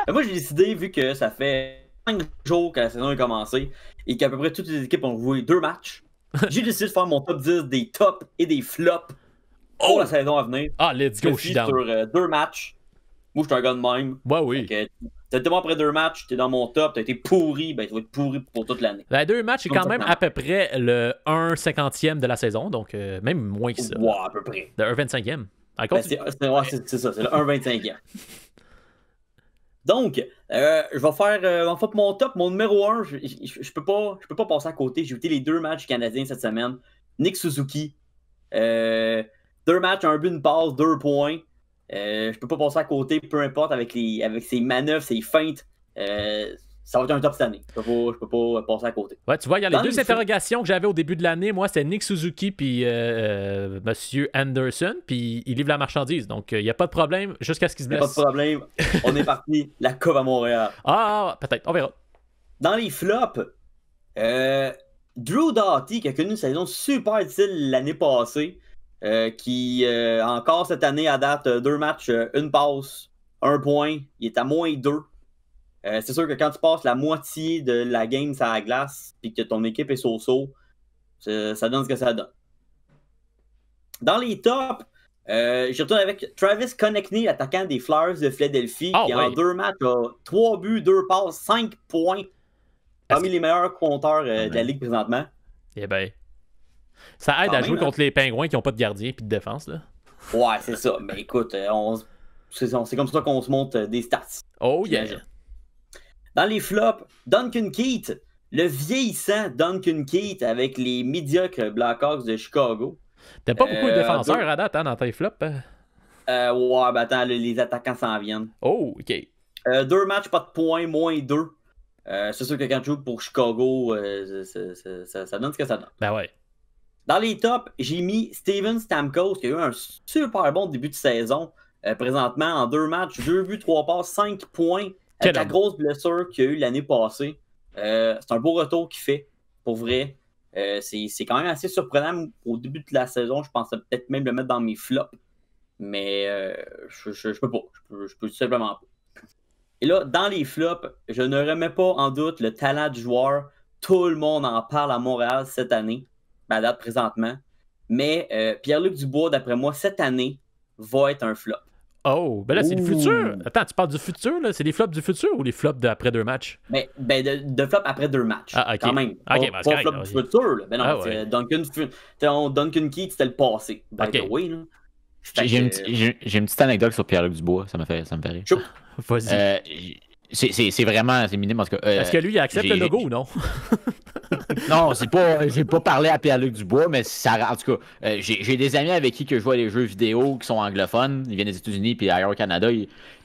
Moi, j'ai décidé, vu que ça fait 5 jours que la saison a commencé et qu'à peu près toutes les équipes ont joué 2 matchs, j'ai décidé de faire mon top 10 des tops et des flops pour la saison à venir. Ah, let's go, je suis down. Sur 2 matchs. Moi, je suis un gars de même. Ouais, oui. T'as été bon après 2 matchs, t'es dans mon top, t'as été pourri, ben tu vas être pourri pour toute l'année. Ben, 2 matchs, c'est quand même à peu près le 1/50e de la saison, donc même moins que ça. Ouais, à peu près. Le 1/25e. Ben, c'est ça, c'est le 1/25e. Donc, je vais faire en fait mon top, mon numéro 1, je peux pas passer à côté. J'ai écouté les 2 matchs canadiens cette semaine. Nick Suzuki, 2 matchs, 1 but, une passe, 2 points. Je peux pas passer à côté, peu importe, avec ses manœuvres, ses feintes. Ça va être un top cette année. Je peux pas passer à côté. Ouais, tu vois, il y a les 2 interrogations que j'avais au début de l'année. Moi, c'était Nick Suzuki puis Monsieur Anderson. Puis il livre la marchandise. Donc, il n'y a pas de problème jusqu'à ce qu'il se blesse. Pas de problème. On est parti. La Coupe à Montréal. Ah, peut-être. On verra. Dans les flops, Drew Doughty, qui a connu une saison super difficile l'année passée, qui encore cette année à date 2 matchs, 1 passe, 1 point. Il est à moins 2. C'est sûr que quand tu passes la moitié de la game sur la glace et que ton équipe est so-so, ça donne ce que ça donne. Dans les tops, je retourne avec Travis Konechny, l'attaquant des Flyers de Philadelphie, qui en 2 matchs a 3 buts, 2 passes, 5 points. Parmi les meilleurs compteurs de la Ligue présentement. Eh ben, ça aide à jouer contre les Pingouins qui n'ont pas de gardien et de défense, là. Ouais, c'est ça. Mais écoute, c'est comme ça qu'on se monte des stats. Oh yeah! Dans les flops, Duncan Keith, le vieillissant Duncan Keith avec les médiocres Blackhawks de Chicago. T'as pas beaucoup de défenseurs à date dans tes flops? Ouais, ben attends, les attaquants s'en viennent. Oh, ok. 2 matchs, pas de points, moins 2. C'est sûr que quand tu joues pour Chicago, ça donne ce que ça donne. Ben ouais. Dans les tops, j'ai mis Steven Stamkos qui a eu un super bon début de saison. Présentement, en 2 matchs, 2 buts, 3 passes, 5 points. Avec la grosse blessure qu'il y a eu l'année passée. C'est un beau retour qu'il fait, pour vrai. C'est quand même assez surprenant au début de la saison. Je pensais peut-être même le mettre dans mes flops. Mais je peux pas. Je peux tout simplement pas. Et là, dans les flops, je ne remets pas en doute le talent du joueur. Tout le monde en parle à Montréal cette année, à date présentement. Mais Pierre-Luc Dubois, d'après moi, cette année, va être un flop. Oh, ben là, c'est le futur. Attends, tu parles du futur, là? C'est les flops du futur ou les flops d'après 2 matchs? Ben de flops après 2 matchs. Ah, ok. Quand même. Ok, pas flop du futur, là. Ben non, ouais. Duncan Keith, c'était le passé. By the way, là. J'ai une petite anecdote sur Pierre-Luc Dubois, ça me fait rire. Vas-y. C'est vraiment, c'est minime en tout cas. Est-ce que lui, il accepte le logo ou non? Non, j'ai pas parlé à Pierre-Luc Dubois, mais ça, en tout cas, j'ai des amis avec qui que je joue à des jeux vidéo qui sont anglophones, ils viennent des États-Unis puis ailleurs au Canada,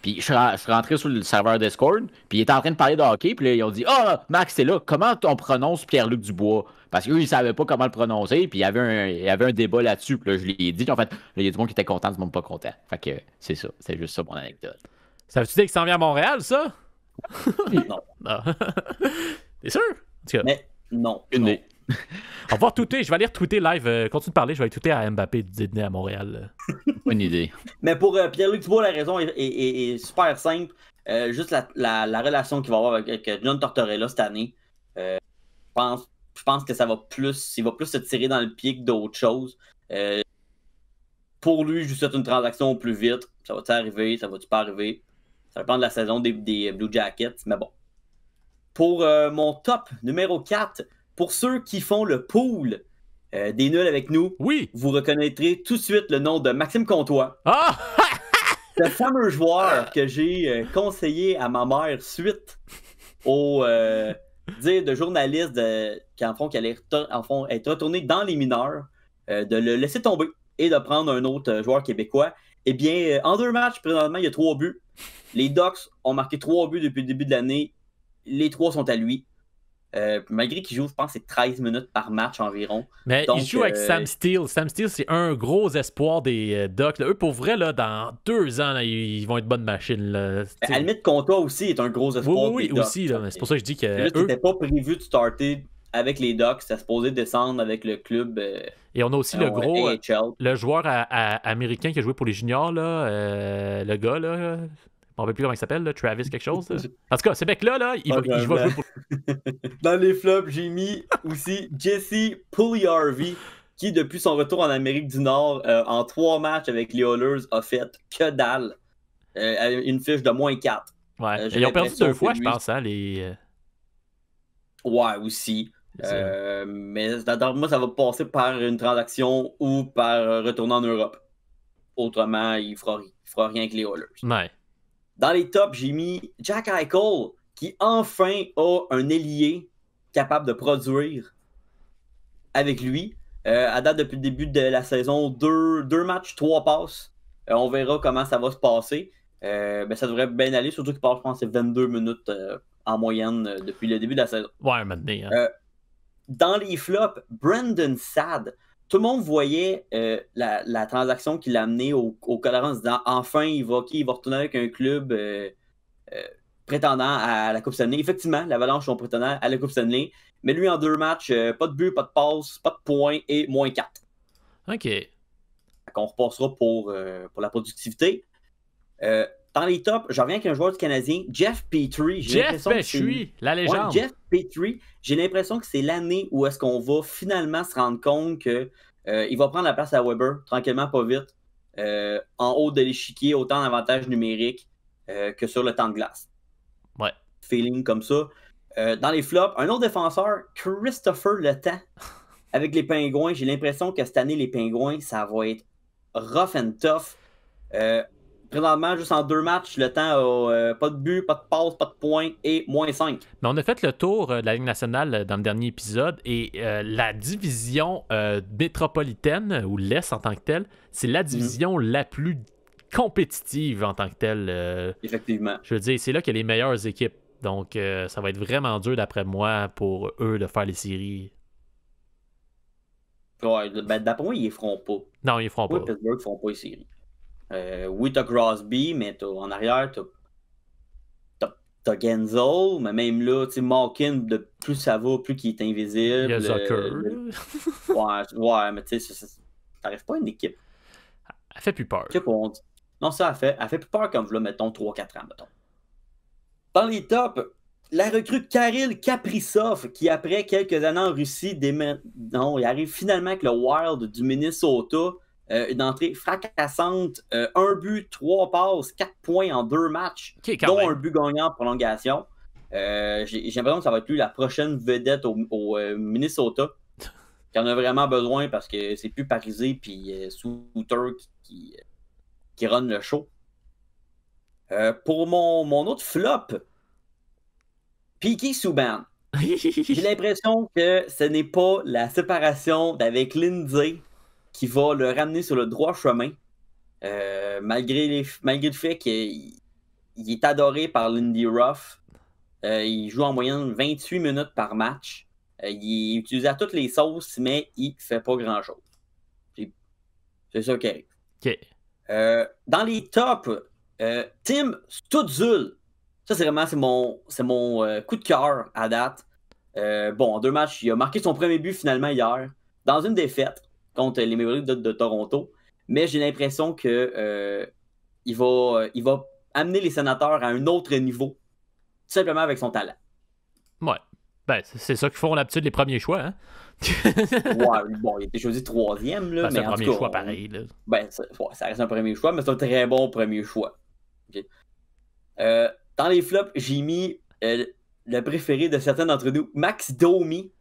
puis je suis rentré sur le serveur Discord, puis il était en train de parler de hockey, puis là, ils ont dit « Ah, Max, t'es là, comment on prononce Pierre-Luc Dubois? » Parce qu'eux, ils savaient pas comment le prononcer, puis il y avait un débat là-dessus, puis là, je l'ai dit, en fait, là, il y a du monde qui était content, du monde pas content. Fait que c'est ça, c'est juste ça mon anecdote. Ça veut-tu dire qu'il s'en vient à Montréal, ça? Non. T'es sûr? Mais non. On va retweeter, je vais aller retweeter live. Continue de parler, je vais aller tweeter à Mbappé de dîner à Montréal. Bonne idée. Mais pour Pierre-Luc Dubois, la raison est super simple. Juste la relation qu'il va avoir avec John Tortorella cette année. Je pense que il va plus se tirer dans le pied que d'autres choses. Pour lui, je lui souhaite une transaction au plus vite. Ça va-tu arriver? Ça va-tu pas arriver? Ça dépend de la saison des Blue Jackets, mais bon. Pour mon top numéro 4, pour ceux qui font le pool des nuls avec nous, oui, vous reconnaîtrez tout de suite le nom de Maxime Comtois. Ah! Ce fameux joueur que j'ai conseillé à ma mère suite au dire de journalistes qui allaient être retournés dans les mineurs, de le laisser tomber et de prendre un autre joueur québécois. Eh bien, en 2 matchs, présentement, il y a 3 buts. Les Ducks ont marqué 3 buts depuis le début de l'année. Les 3 sont à lui. Malgré qu'il joue, je pense, c'est 13 minutes par match environ. Mais Donc, il joue avec Sam Steele. Sam Steele, c'est un gros espoir des Ducks. Là, eux, pour vrai, là, dans 2 ans, là, ils vont être bonnes machines. Là. À la limite, Conta aussi est un gros espoir. Oui, des Ducks. aussi. Là, mais c'est pour ça que je dis que. Là, c'était pas prévu de starter avec les Ducks. C'était supposé descendre avec le club. Et on a aussi le gros. AHL. Le joueur américain qui a joué pour les juniors, là, le gars, là. On ne rappelle plus comment il s'appelle, là, Travis quelque chose. Là. En tout cas, ce mec-là, il va jouer pour... Dans les flops, j'ai mis aussi Jesse Puljujarvi, qui, depuis son retour en Amérique du Nord, en 3 matchs avec les Oilers, a fait que dalle. Une fiche de -4. Ouais. Ils ont perdu 2 fois, je pense, hein, les... Ouais, aussi. Mais moi, ça va passer par une transaction ou par retourner en Europe. Autrement, il fera rien avec les Oilers. Ouais. Dans les tops, j'ai mis Jack Eichel, qui enfin a un ailier capable de produire avec lui. À date, depuis le début de la saison, 2 matchs, 3 passes. On verra comment ça va se passer. Ça devrait bien aller, surtout qu'il passe, je pense, c'est 22 minutes en moyenne depuis le début de la saison. Ouais, maintenant. Hein. Dans les flops, Brendan Saad. Tout le monde voyait la transaction qu'il a amenée au Colorado en se disant enfin, il va retourner avec un club prétendant à la Coupe Stanley. Effectivement, l'Avalanche sont prétendants à la Coupe Stanley. Mais lui, en 2 matchs, pas de but, pas de passe, pas de points et -4. OK. On repassera pour la productivité. Dans les tops, je reviens avec un joueur du Canadien, Jeff Petrie. Jeff Petrie, la légende. Ouais, Jeff Petrie, j'ai l'impression que c'est l'année où est-ce qu'on va finalement se rendre compte que il va prendre la place à Weber, tranquillement, pas vite, en haut de l'échiquier, autant d'avantages numériques que sur le temps de glace. Ouais. Feeling comme ça. Dans les flops, un autre défenseur, Christopher Le Temps, avec les Pingouins. J'ai l'impression que cette année, les Pingouins, ça va être rough and tough. Présentement, juste en 2 matchs, Le Temps a pas de but, pas de passe, pas de points et -5. Mais on a fait le tour de la Ligue nationale dans le dernier épisode et la division métropolitaine, ou l'Est en tant que telle, c'est la division la plus compétitive en tant que telle. Effectivement. Je veux dire, c'est là qu'il y a les meilleures équipes. Donc, ça va être vraiment dur, d'après moi, pour eux de faire les séries. Ouais, d'après moi, ils les feront pas. Non, ils feront pas. Oui, Pittsburgh ne feront pas les séries. Oui, t'as Crosby, mais en arrière, t'as Genzel, mais même là, tu sais, Malkin, plus ça va, plus il est invisible. Il y a Zucker. Ouais, mais tu sais, t'arrives pas à une équipe. Elle fait plus peur. Non, ça, elle fait plus peur comme, là, mettons, 3-4 ans, mettons. Dans les tops, la recrue Kirill Kaprizov, qui après quelques années en Russie, il arrive finalement avec le Wild du Minnesota. Une entrée fracassante, 1 but, 3 passes, 4 points en 2 matchs, dont un but gagnant en prolongation. J'ai l'impression que ça va être lui la prochaine vedette au Minnesota, qui en a vraiment besoin parce que c'est plus Parisé puis Souter qui run le show. Pour mon autre flop, P.K. Subban. J'ai l'impression que ce n'est pas la séparation d'avec Lindsay qui va le ramener sur le droit chemin, malgré le fait qu'il est adoré par Lindy Ruff. Il joue en moyenne 28 minutes par match. Il est utilisé à toutes les sauces, mais il fait pas grand-chose. C'est ça qui arrive. Okay. Dans les tops, Tim Stützle. Ça, c'est mon coup de cœur à date. En 2 matchs, il a marqué son premier but finalement hier, dans une défaite contre les Maple Leafs de Toronto. Mais j'ai l'impression que il va amener les Sénateurs à un autre niveau, tout simplement avec son talent. Ouais. Ben, c'est ça qu'ils font d'habitude les premiers choix, hein? Ouais, bon, il a été choisi 3e, là. C'est un premier choix pareil, là. Ben, ça reste un premier choix, mais c'est un très bon premier choix. Okay. Dans les flops, j'ai mis le préféré de certains d'entre nous, Max Domi.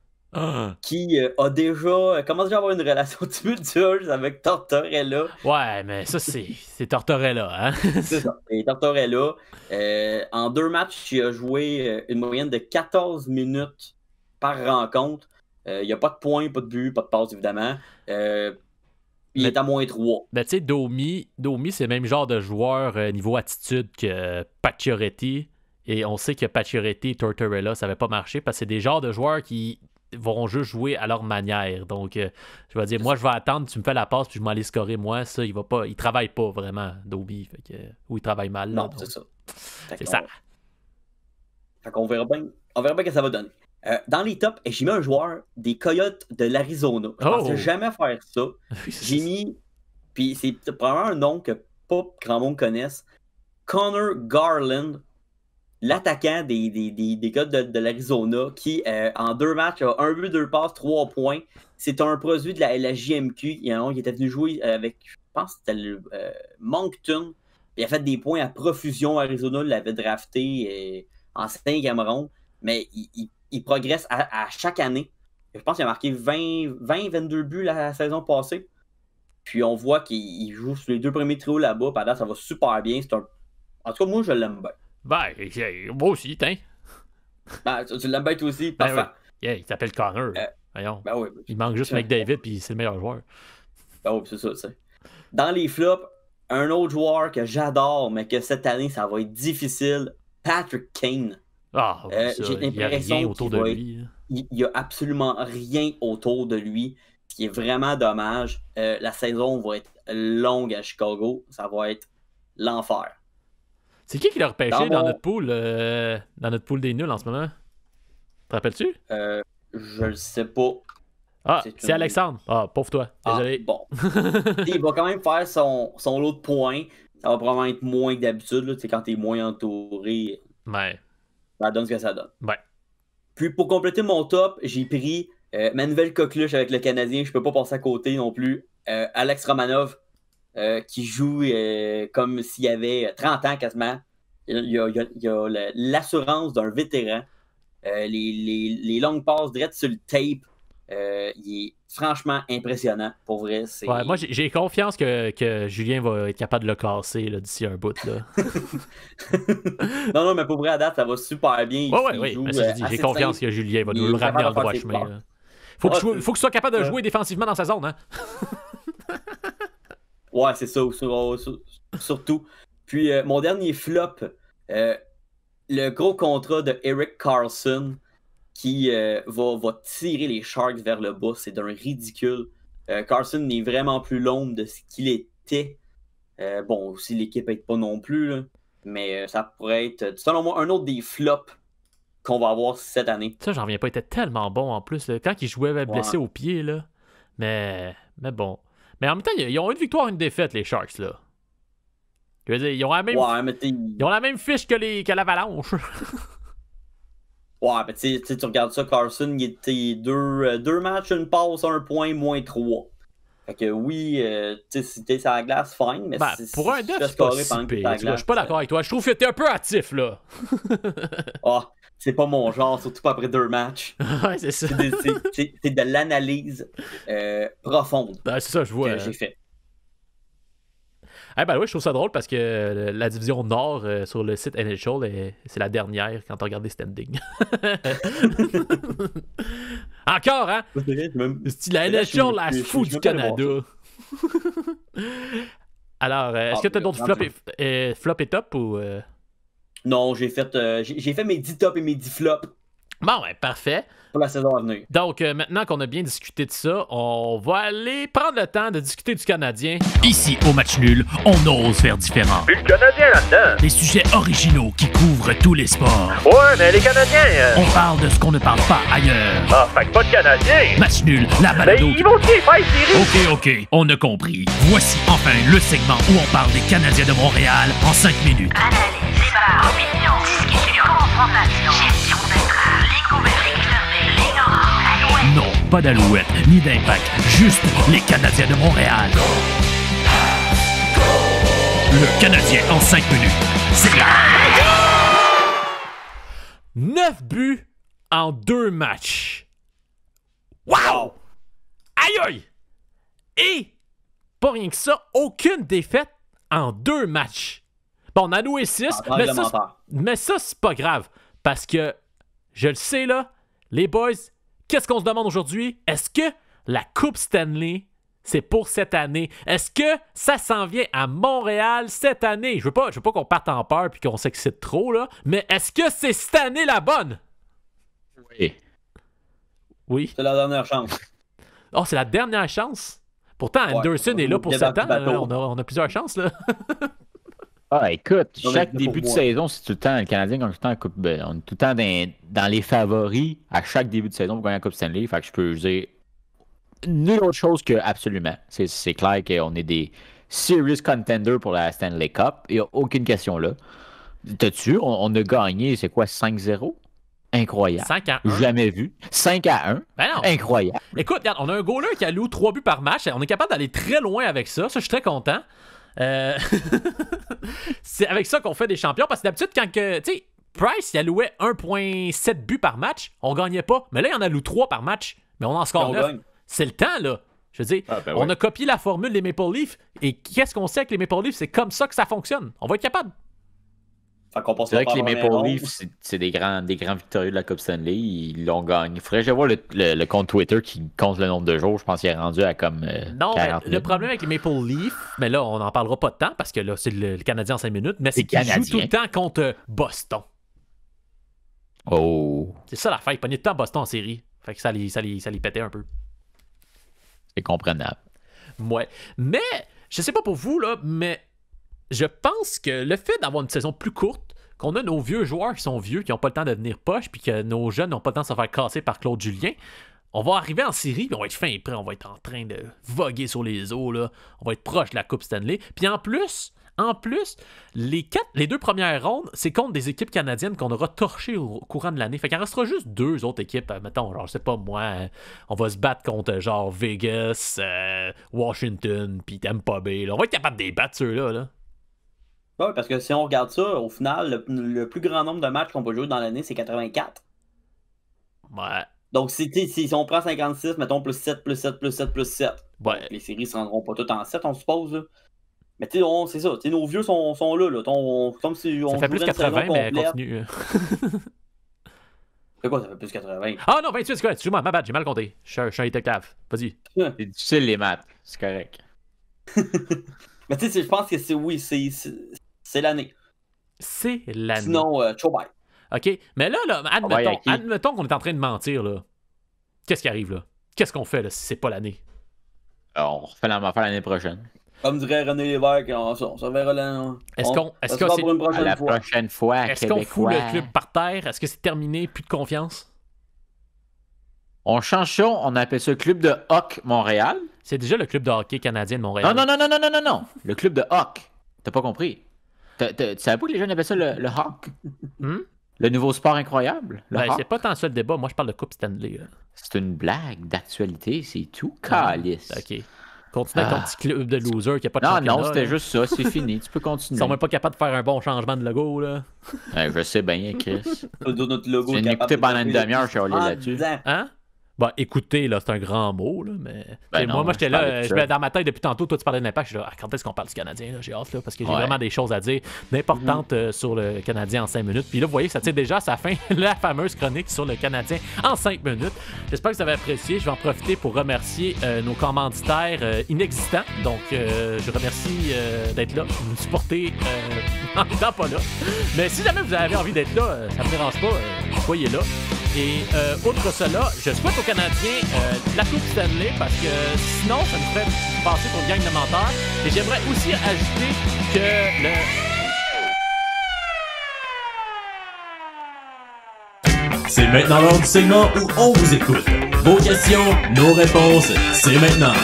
qui a déjà commencé à avoir une relation tumultueuse avec Tortorella. Ouais, mais ça, c'est Tortorella, hein? C'est ça. Et Tortorella, en 2 matchs, il a joué une moyenne de 14 minutes par rencontre. Il n'y a pas de points, pas de but, pas de passe, évidemment. Il est à -3. Ben, tu sais, Domi, c'est le même genre de joueur niveau attitude que Pacioretty. Et on sait que Pacioretty et Tortorella, ça n'avait pas marché parce que c'est des genres de joueurs qui vont juste jouer à leur manière. Donc, je vais dire, moi, je vais attendre, tu me fais la passe, puis je m'en aller scorer moi. Ça, il travaille pas vraiment, Domi. Ou il travaille mal. Là, non, donc. c'est ça. C'est ça. Fait qu'on verra bien. On verra bien ce que ça va donner. Dans les tops, j'ai mis un joueur des Coyotes de l'Arizona. Je pensais jamais faire ça. J'ai mis, puis c'est probablement un nom que pas grand monde connaisse, Connor Garland, l'attaquant des Coyotes de l'Arizona, qui en 2 matchs a 1 but, 2 passes, 3 points. C'est un produit de la JMQ. Il y a un qui était venu jouer avec, je pense que c'était le Moncton. Il a fait des points à profusion. Arizona l'avait drafté en 5e ronde. Mais il progresse à chaque année. Je pense qu'il a marqué 20-22 buts la saison passée. Puis on voit qu'il joue sur les 2 premiers trios là-bas. Pendant ça va super bien. En tout cas, moi, je l'aime bien. Ben, moi aussi, tiens. Ben, tu l'aimes bien toi aussi? Parfait. Ben, oui. Yeah, il s'appelle Connor. Voyons. Ben oui. Il manque juste McDavid, puis c'est le meilleur joueur. Ben oui, c'est ça, tu sais. Dans les flops, un autre joueur que j'adore, mais que cette année, ça va être difficile, Patrick Kane. Ah, j'ai l'impression rien autour de lui. Il n'y a absolument rien autour de lui, ce qui est vraiment dommage. La saison va être longue à Chicago. Ça va être l'enfer. C'est qui l'a repêché dans notre pool des nuls en ce moment? Te rappelles-tu? Je le sais pas. Ah, c'est Alexandre. Ah, pauvre toi. Désolé. Bon. Il va quand même faire son lot de points. Ça va probablement être moins que d'habitude. Là, quand t'es moins entouré. Ouais. Ça donne ce que ça donne. Ouais. Puis pour compléter mon top, j'ai pris ma nouvelle coqueluche avec le Canadien. Je peux pas passer à côté non plus. Alex Romanov, qui joue comme s'il avait 30 ans quasiment. Il y a l'assurance d'un vétéran. Les longues passes directes sur le tape. Il est franchement impressionnant. Pour vrai, c'est... Ouais, moi, j'ai confiance que Julien va être capable de le casser là, d'ici un bout. Là. non, mais pour vrai, à date, ça va super bien. Oui. J'ai confiance que Julien va nous le ramener dans le droit chemin. Là. Faut que tu sois capable de jouer défensivement dans sa zone. Hein? Ouais, c'est ça. Surtout. Puis, mon dernier flop, le gros contrat de Erik Karlsson qui va tirer les Sharks vers le bas. C'est d'un ridicule. Karlsson n'est vraiment plus l'ombre de ce qu'il était. Bon, aussi, l'équipe n'aide pas non plus. Là, mais ça pourrait être, selon moi, un autre des flops qu'on va avoir cette année. Ça, j'en reviens pas. Il était tellement bon en plus. Là. Quand il jouait blessé au pied, là. Mais bon. Mais en même temps, ils ont une victoire, une défaite, les Sharks, là. Je veux dire, ils ont la même, ils ont la même fiche que l'Avalanche. Ouais, mais tu regardes ça, Carson, il était 2 matchs, 1 passe, 1 point, -3. Fait que oui, c'était sur la glace, fine, mais pour un def, c'est pas si pire. Je suis pas d'accord avec toi. Je trouve que t'es un peu hâtif, là. C'est pas mon genre, surtout pas après 2 matchs. Ouais, c'est ça. C'est de l'analyse profonde. C'est ça, je vois. Que j'ai fait. Oui, je trouve ça drôle parce que la division Nord sur le site NHL, c'est la dernière quand on regarde les standings. Encore, hein? C'est la NHL, la fou du Canada. Alors, est-ce que tu as d'autres flop et top ou. Non, j'ai fait mes 10 tops et mes 10 flops. Bon, ouais, parfait. Pour la saison à venir. Donc, maintenant qu'on a bien discuté de ça, on va aller prendre le temps de discuter du Canadien. Ici, au match nul, on ose faire différent. Puis le Canadien là-dedans. Des sujets originaux qui couvrent tous les sports. Ouais, mais les Canadiens... On parle de ce qu'on ne parle pas ailleurs. Ah, fait que pas de Canadiens. Match nul, la balado... Mais ils vont aussi faire série. Ok, on a compris. Voici enfin le segment où on parle des Canadiens de Montréal en 5 minutes. Analyse, débat, opinion, discussion, confrontation, gestion d'entrave, ligne ouverte, ligne fermée, ligne orange, alouette. Non, pas d'alouette, ni d'impact, juste les Canadiens de Montréal. Le Canadien en 5 minutes. C'est là. 9 buts en 2 matchs. Wow! Aïe aïe! Et, pas rien que ça, aucune défaite en 2 matchs. Bon, on a loué 6, mais ça, c'est pas grave. Parce que, je le sais là, les boys, qu'est-ce qu'on se demande aujourd'hui? Est-ce que la Coupe Stanley, c'est pour cette année? Est-ce que ça s'en vient à Montréal cette année? Je veux pas qu'on parte en peur puis qu'on s'excite trop, là, mais est-ce que c'est cette année la bonne? Oui. Oui. C'est la dernière chance. Oh, c'est la dernière chance? Pourtant, Anderson est là pour 7 ans. On a plusieurs chances, là. Ah, écoute, Non, chaque mais début de pour moi. saison, c'est tout le temps, le Canadien gagne tout le temps la Coupe. On est tout le temps dans les favoris à chaque début de saison pour gagner la Coupe Stanley. Fait que je peux dire nulle autre chose que absolument. C'est clair qu'on est des serious contenders pour la Stanley Cup. Il n'y a aucune question là. T'as-tu, on a gagné, c'est quoi, 5-0? Incroyable. 5-1. Jamais vu. 5-1. Ben non. Incroyable. Écoute, regarde, on a un goaler qui alloue 3 buts par match. On est capable d'aller très loin avec ça. Ça, je suis très content. C'est avec ça qu'on fait des champions. Parce que d'habitude, quand tu sais, Price, il allouait 1,7 buts par match, on gagnait pas. Mais là, il en alloue 3 par match. Mais on en score 9. C'est le temps, là. Je veux dire, on a copié la formule des Maple Leafs. Et qu'est-ce qu'on sait avec les Maple Leafs? C'est comme ça que ça fonctionne. On va être capable. C'est vrai que les Maple Leafs, c'est des grands victorieux de la Coupe Stanley. Ils l'ont gagné. Il faudrait que je vois le compte Twitter qui compte le nombre de jours. Je pense qu'il est rendu à comme non, 40 le problème avec les Maple Leafs, mais là, on n'en parlera pas de temps parce que là, c'est le Canadien en 5 minutes, mais c'est qu'ils jouent tout le temps contre Boston. Oh. C'est ça l'affaire. Ils pognaient tout le temps Boston en série. Fait que ça les pétait un peu. C'est comprenable. Ouais. Mais, je sais pas pour vous, là, mais je pense que le fait d'avoir une saison plus courte, qu'on a nos vieux joueurs qui sont vieux, qui n'ont pas le temps de devenir poche, puis que nos jeunes n'ont pas le temps de se faire casser par Claude Julien, on va arriver en série, puis on va être fin et prêt, on va être en train de voguer sur les eaux, là. On va être proche de la Coupe Stanley. Puis en plus, les 2 premières rondes, c'est contre des équipes canadiennes qu'on aura torchées au courant de l'année. Fait qu'il en restera juste 2 autres équipes. Mettons, genre, je sais pas moi, on va se battre contre genre Vegas, Washington, puis Tampa Bay. Là. On va être capable de les battre ceux-là. Là. Oui, parce que si on regarde ça, au final, le plus grand nombre de matchs qu'on peut jouer dans l'année, c'est 84. Ouais. Donc, si on prend 56, mettons plus 7, plus 7, plus 7, plus 7. Ouais. Donc, les séries se rendront pas toutes en 7, on suppose. Là. Mais tu sais, c'est ça. Nos vieux sont là. Comme si on ça fait plus 80, mais continue. C'est quoi, ça fait plus 80? Ah non, 28, c'est correct. Excuse-moi, ma bad, j'ai mal compté. Je suis un détective. Vas-y. C'est difficile les maths. C'est correct. Mais tu sais, je pense que c'est l'année. C'est l'année. Sinon, bye. OK. Mais là, admettons qu'on est en train de mentir, là. Qu'est-ce qui arrive, là? Qu'est-ce qu'on fait, là, si c'est pas l'année? On refait la même affaire l'année prochaine. Comme dirait René Lévesque, on se reverra là. Est-ce que c'est pour une prochaine fois? Est-ce qu'on fout le club par terre? Est-ce que c'est terminé? Plus de confiance? On change ça, on appelle ça le club de hockey Montréal. C'est déjà le club de hockey canadien de Montréal. Non. Le club de hockey. T'as pas compris? Tu savais pas que les jeunes appellent ça le hockey? Le nouveau sport incroyable? C'est pas tant ça le débat. Moi, je parle de Coupe Stanley. Là. C'est une blague d'actualité, c'est tout. Calice. OK. Continue avec ton petit club de loser qui a pas de championnat. Non, c'était juste ça, c'est fini. Tu peux continuer. Ils sont même pas capables de faire un bon changement de logo, là. Je sais bien, Chris. Notre logo. J'ai écouté pendant une demi-heure, je suis allé là-dessus. Hein? Bah, écoutez, là, c'est un grand mot, là, mais... Non, moi, j'étais là, dans ma tête depuis tantôt, toi, tu parlais de l'impact, je suis là, quand est-ce qu'on parle du Canadien, là? J'ai hâte, là, parce que j'ai vraiment des choses à dire d'importantes sur le Canadien en 5 minutes. Puis là, vous voyez, ça tire déjà à sa fin, la fameuse chronique sur le Canadien en 5 minutes. J'espère que vous avez apprécié. Je vais en profiter pour remercier nos commanditaires inexistants. Donc, je remercie d'être là, de nous supporter en étant pas là. Mais si jamais vous avez envie d'être là, ça me dérange pas, soyez là. Et outre cela, je souhaite aux Canadiens la Coupe Stanley parce que sinon, ça nous ferait passer pour une gang de menteurs. Et j'aimerais aussi ajouter que C'est maintenant l'heure du segment où on vous écoute. Vos questions, nos réponses, c'est maintenant.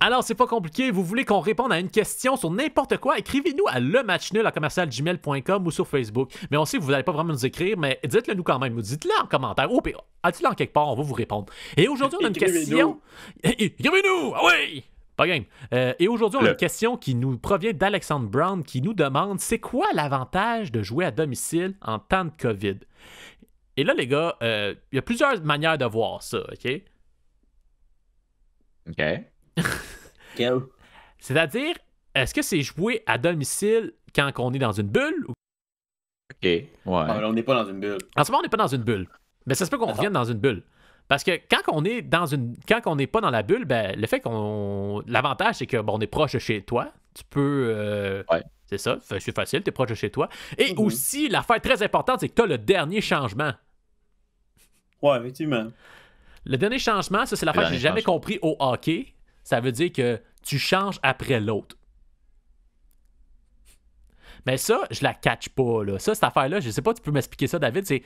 Alors, c'est pas compliqué. Vous voulez qu'on réponde à une question sur n'importe quoi? Écrivez-nous à lematchnul@gmail.com ou sur Facebook. Mais on sait que vous n'allez pas vraiment nous écrire, mais dites-le nous quand même. Dites-le en commentaire. Ou dites-le en quelque part, on va vous répondre. Et aujourd'hui, on a une question. Écrivez-nous! Ah oui! Pas game. Et aujourd'hui, on a une question qui nous provient d'Alexandre Brown qui nous demande c'est quoi l'avantage de jouer à domicile en temps de COVID? Et là, les gars, il y a plusieurs manières de voir ça, OK? OK. Quel? C'est-à-dire, est-ce que c'est jouer à domicile quand on est dans une bulle? Ou... OK, ouais. Ah, on n'est pas dans une bulle. En ce moment, on n'est pas dans une bulle. Mais ça se peut qu'on revienne dans une bulle. Parce que quand on est quand on n'est pas dans la bulle, ben, le fait qu'on... L'avantage, c'est que on est proche de chez toi. Tu peux... Ouais. C'est ça, c'est facile, t'es proche de chez toi. Et aussi, l'affaire très importante, c'est que t'as le dernier changement. Ouais, effectivement. Le dernier changement, ça, c'est l'affaire que j'ai jamais compris au hockey. Ça veut dire que tu changes après l'autre. Mais ça, je la catch pas, là. Ça, cette affaire-là, je sais pas, tu peux m'expliquer ça, David, c'est...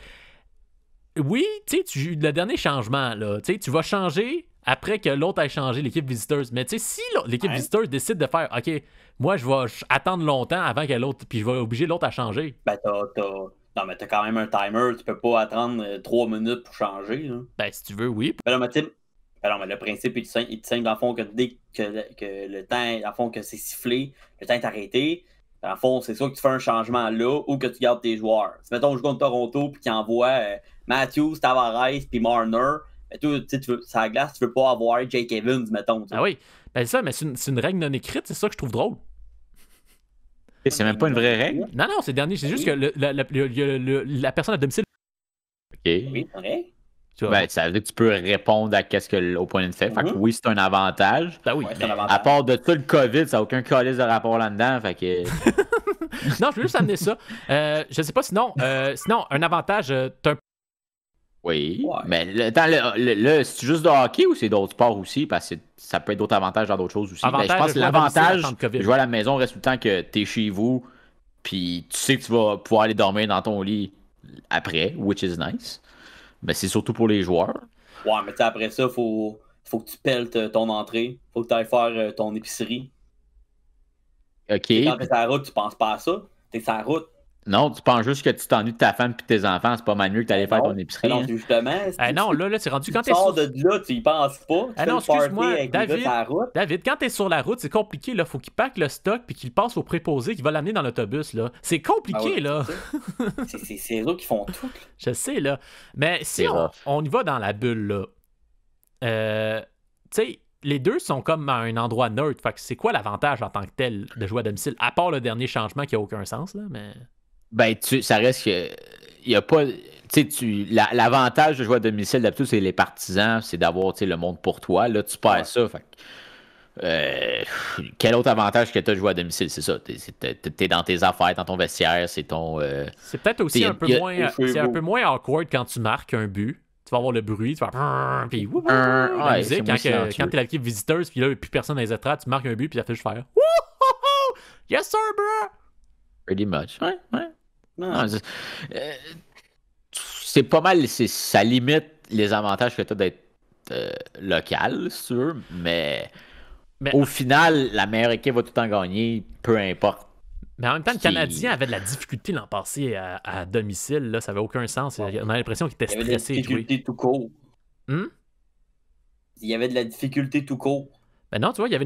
Oui, tu sais, le dernier changement, là, tu sais, tu vas changer après que l'autre ait changé, l'équipe visiteuse. Mais tu sais, si l'équipe visiteuse décide de faire, OK, moi, je vais attendre longtemps avant que l'autre, puis je vais obliger l'autre à changer. Ben, non, mais t'as quand même un timer. Tu peux pas attendre 3 minutes pour changer, là. Ben, si tu veux, oui. Ben, mais le principe est simple, dans le fond, que dès que le temps, dans le fond, que c'est sifflé, le temps est arrêté. Dans le fond, c'est soit que tu fais un changement là ou que tu gardes tes joueurs. Si, mettons, on joue contre Toronto puis qu'ils envoient Matthews, Tavares puis Marner, ben, tu veux, sur la glace, tu veux pas avoir Jake Evans, mettons. T'sais. Ah oui. Ben, ça, mais c'est une règle non écrite, c'est ça que je trouve drôle. C'est même pas une vraie règle? Non, c'est dernier. C'est juste que la personne à domicile. OK. Oui, c'est vrai. Ben, ça veut dire que tu peux répondre à qu'est-ce que l'opponent fait. Fait que oui, c'est un avantage. Ben oui. Ouais, Mais... un À part de ça, le COVID, ça n'a aucun calice de rapport là-dedans. Fait que. Non, je veux juste amener ça. Je sais pas, sinon, un avantage, t'as un... Oui. Ouais. Mais c'est juste de hockey ou c'est d'autres sports aussi? Parce que ça peut être d'autres avantages dans d'autres choses aussi. Avantage, mais je pense que l'avantage de de jouer à la maison reste tout le temps que t'es chez vous. Puis tu sais que tu vas pouvoir aller dormir dans ton lit après, which is nice. Mais c'est surtout pour les joueurs. Ouais, mais tu sais, après ça, faut que tu peltes ton entrée. Faut que tu ailles faire ton épicerie. OK. Quand t'es sur la route, tu penses pas à ça. T'es sur la route. Non, tu penses juste que tu t'ennuies de ta femme et de tes enfants. C'est pas mal mieux que t'allais faire ton épicerie. Non, hein. justement. non, là, c'est rendu quand tu t'es sors sur... de là, tu y penses pas. Tu non, fais le party excuse-moi, avec les gars sur la route. David, quand t'es sur la route, c'est compliqué, là. Faut qu'il pack le stock puis qu'il passe au préposé qui va l'amener dans l'autobus, là. C'est compliqué, là. C'est eux qui font tout. Je sais, là. Mais si on y va dans la bulle, là, tu sais, les deux sont comme à un endroit neutre. Fait que c'est quoi l'avantage en tant que tel de jouer à domicile? À part le dernier changement qui a aucun sens, là, mais... Ben, ça reste que. Il n'y a pas. Tu sais, l'avantage de jouer à domicile, d'habitude, c'est les partisans, c'est d'avoir le monde pour toi. Là, tu perds ça. Fait quel autre avantage que tu as de jouer à domicile? C'est ça. T'es dans tes affaires, dans ton vestiaire, c'est ton. C'est peut-être aussi un peu moins awkward quand tu marques un but. Tu vas avoir le bruit, tu vas faire. Puis la musique. Quand t'es l'équipe visiteuse, puis là, plus personne dans les estrades, tu marques un but, puis ça fait juste faire. Wouhou! Yes, sir, bro! Pretty much. Ouais. Non, c'est pas mal. Ça limite les avantages que tu as d'être local, c'est sûr, mais au final, la meilleure équipe va tout le temps gagner, peu importe. Mais en même temps, le Canadien avait de la difficulté l'an passé à domicile. Là, ça n'avait aucun sens. On a l'impression qu'il était stressé. Il y avait de la difficulté tout court. Il y avait de la difficulté tout court. Ben non, tu vois, il y avait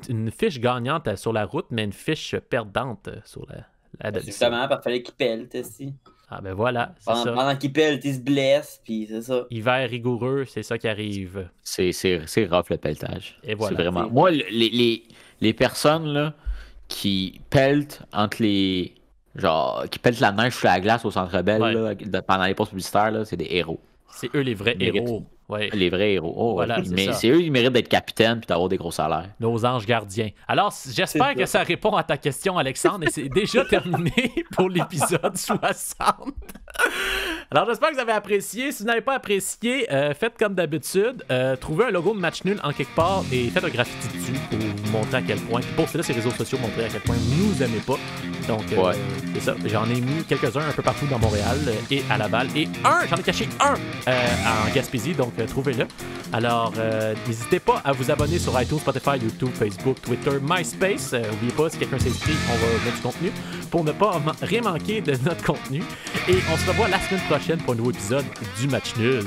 une fiche gagnante sur la route, mais une fiche perdante sur la domicile. Justement, parce qu'il fallait qu'il pèle, si. Ah ben voilà, c'est ça. Pendant qu'il pèle, il se blesse, puis c'est ça. Hiver rigoureux, c'est ça qui arrive. C'est rough le pelletage. Et voilà. C'est vraiment... Moi, les personnes là, qui peltent entre les... Genre, qui peltent la neige sur la glace au Centre Bell là, pendant les pauses publicitaires, là, c'est des héros. C'est eux les vrais héros. Ouais. Les vrais héros. Oh, voilà, mais c'est eux qui méritent d'être capitaines puis d'avoir des gros salaires. Nos anges gardiens. Alors, j'espère que ça répond à ta question, Alexandre, et c'est déjà terminé pour l'épisode 60. Alors, j'espère que vous avez apprécié. Si vous n'avez pas apprécié, faites comme d'habitude. Trouvez un logo de match nul en quelque part et faites un graffiti dessus pour vous montrer à quel point. Postez-le sur les réseaux sociaux, montrer à quel point vous nous aimez pas. Donc, c'est ça. J'en ai mis quelques-uns un peu partout dans Montréal et à Laval. Et j'en ai caché un en Gaspésie. Donc, trouvez-le. Alors, n'hésitez pas à vous abonner sur iTunes, Spotify, YouTube, Facebook, Twitter, MySpace. N'oubliez pas, si quelqu'un s'inscrit, on va mettre du contenu pour ne pas rien manquer de notre contenu. Et on se revoit la semaine prochaine pour un nouveau épisode du Match Nul.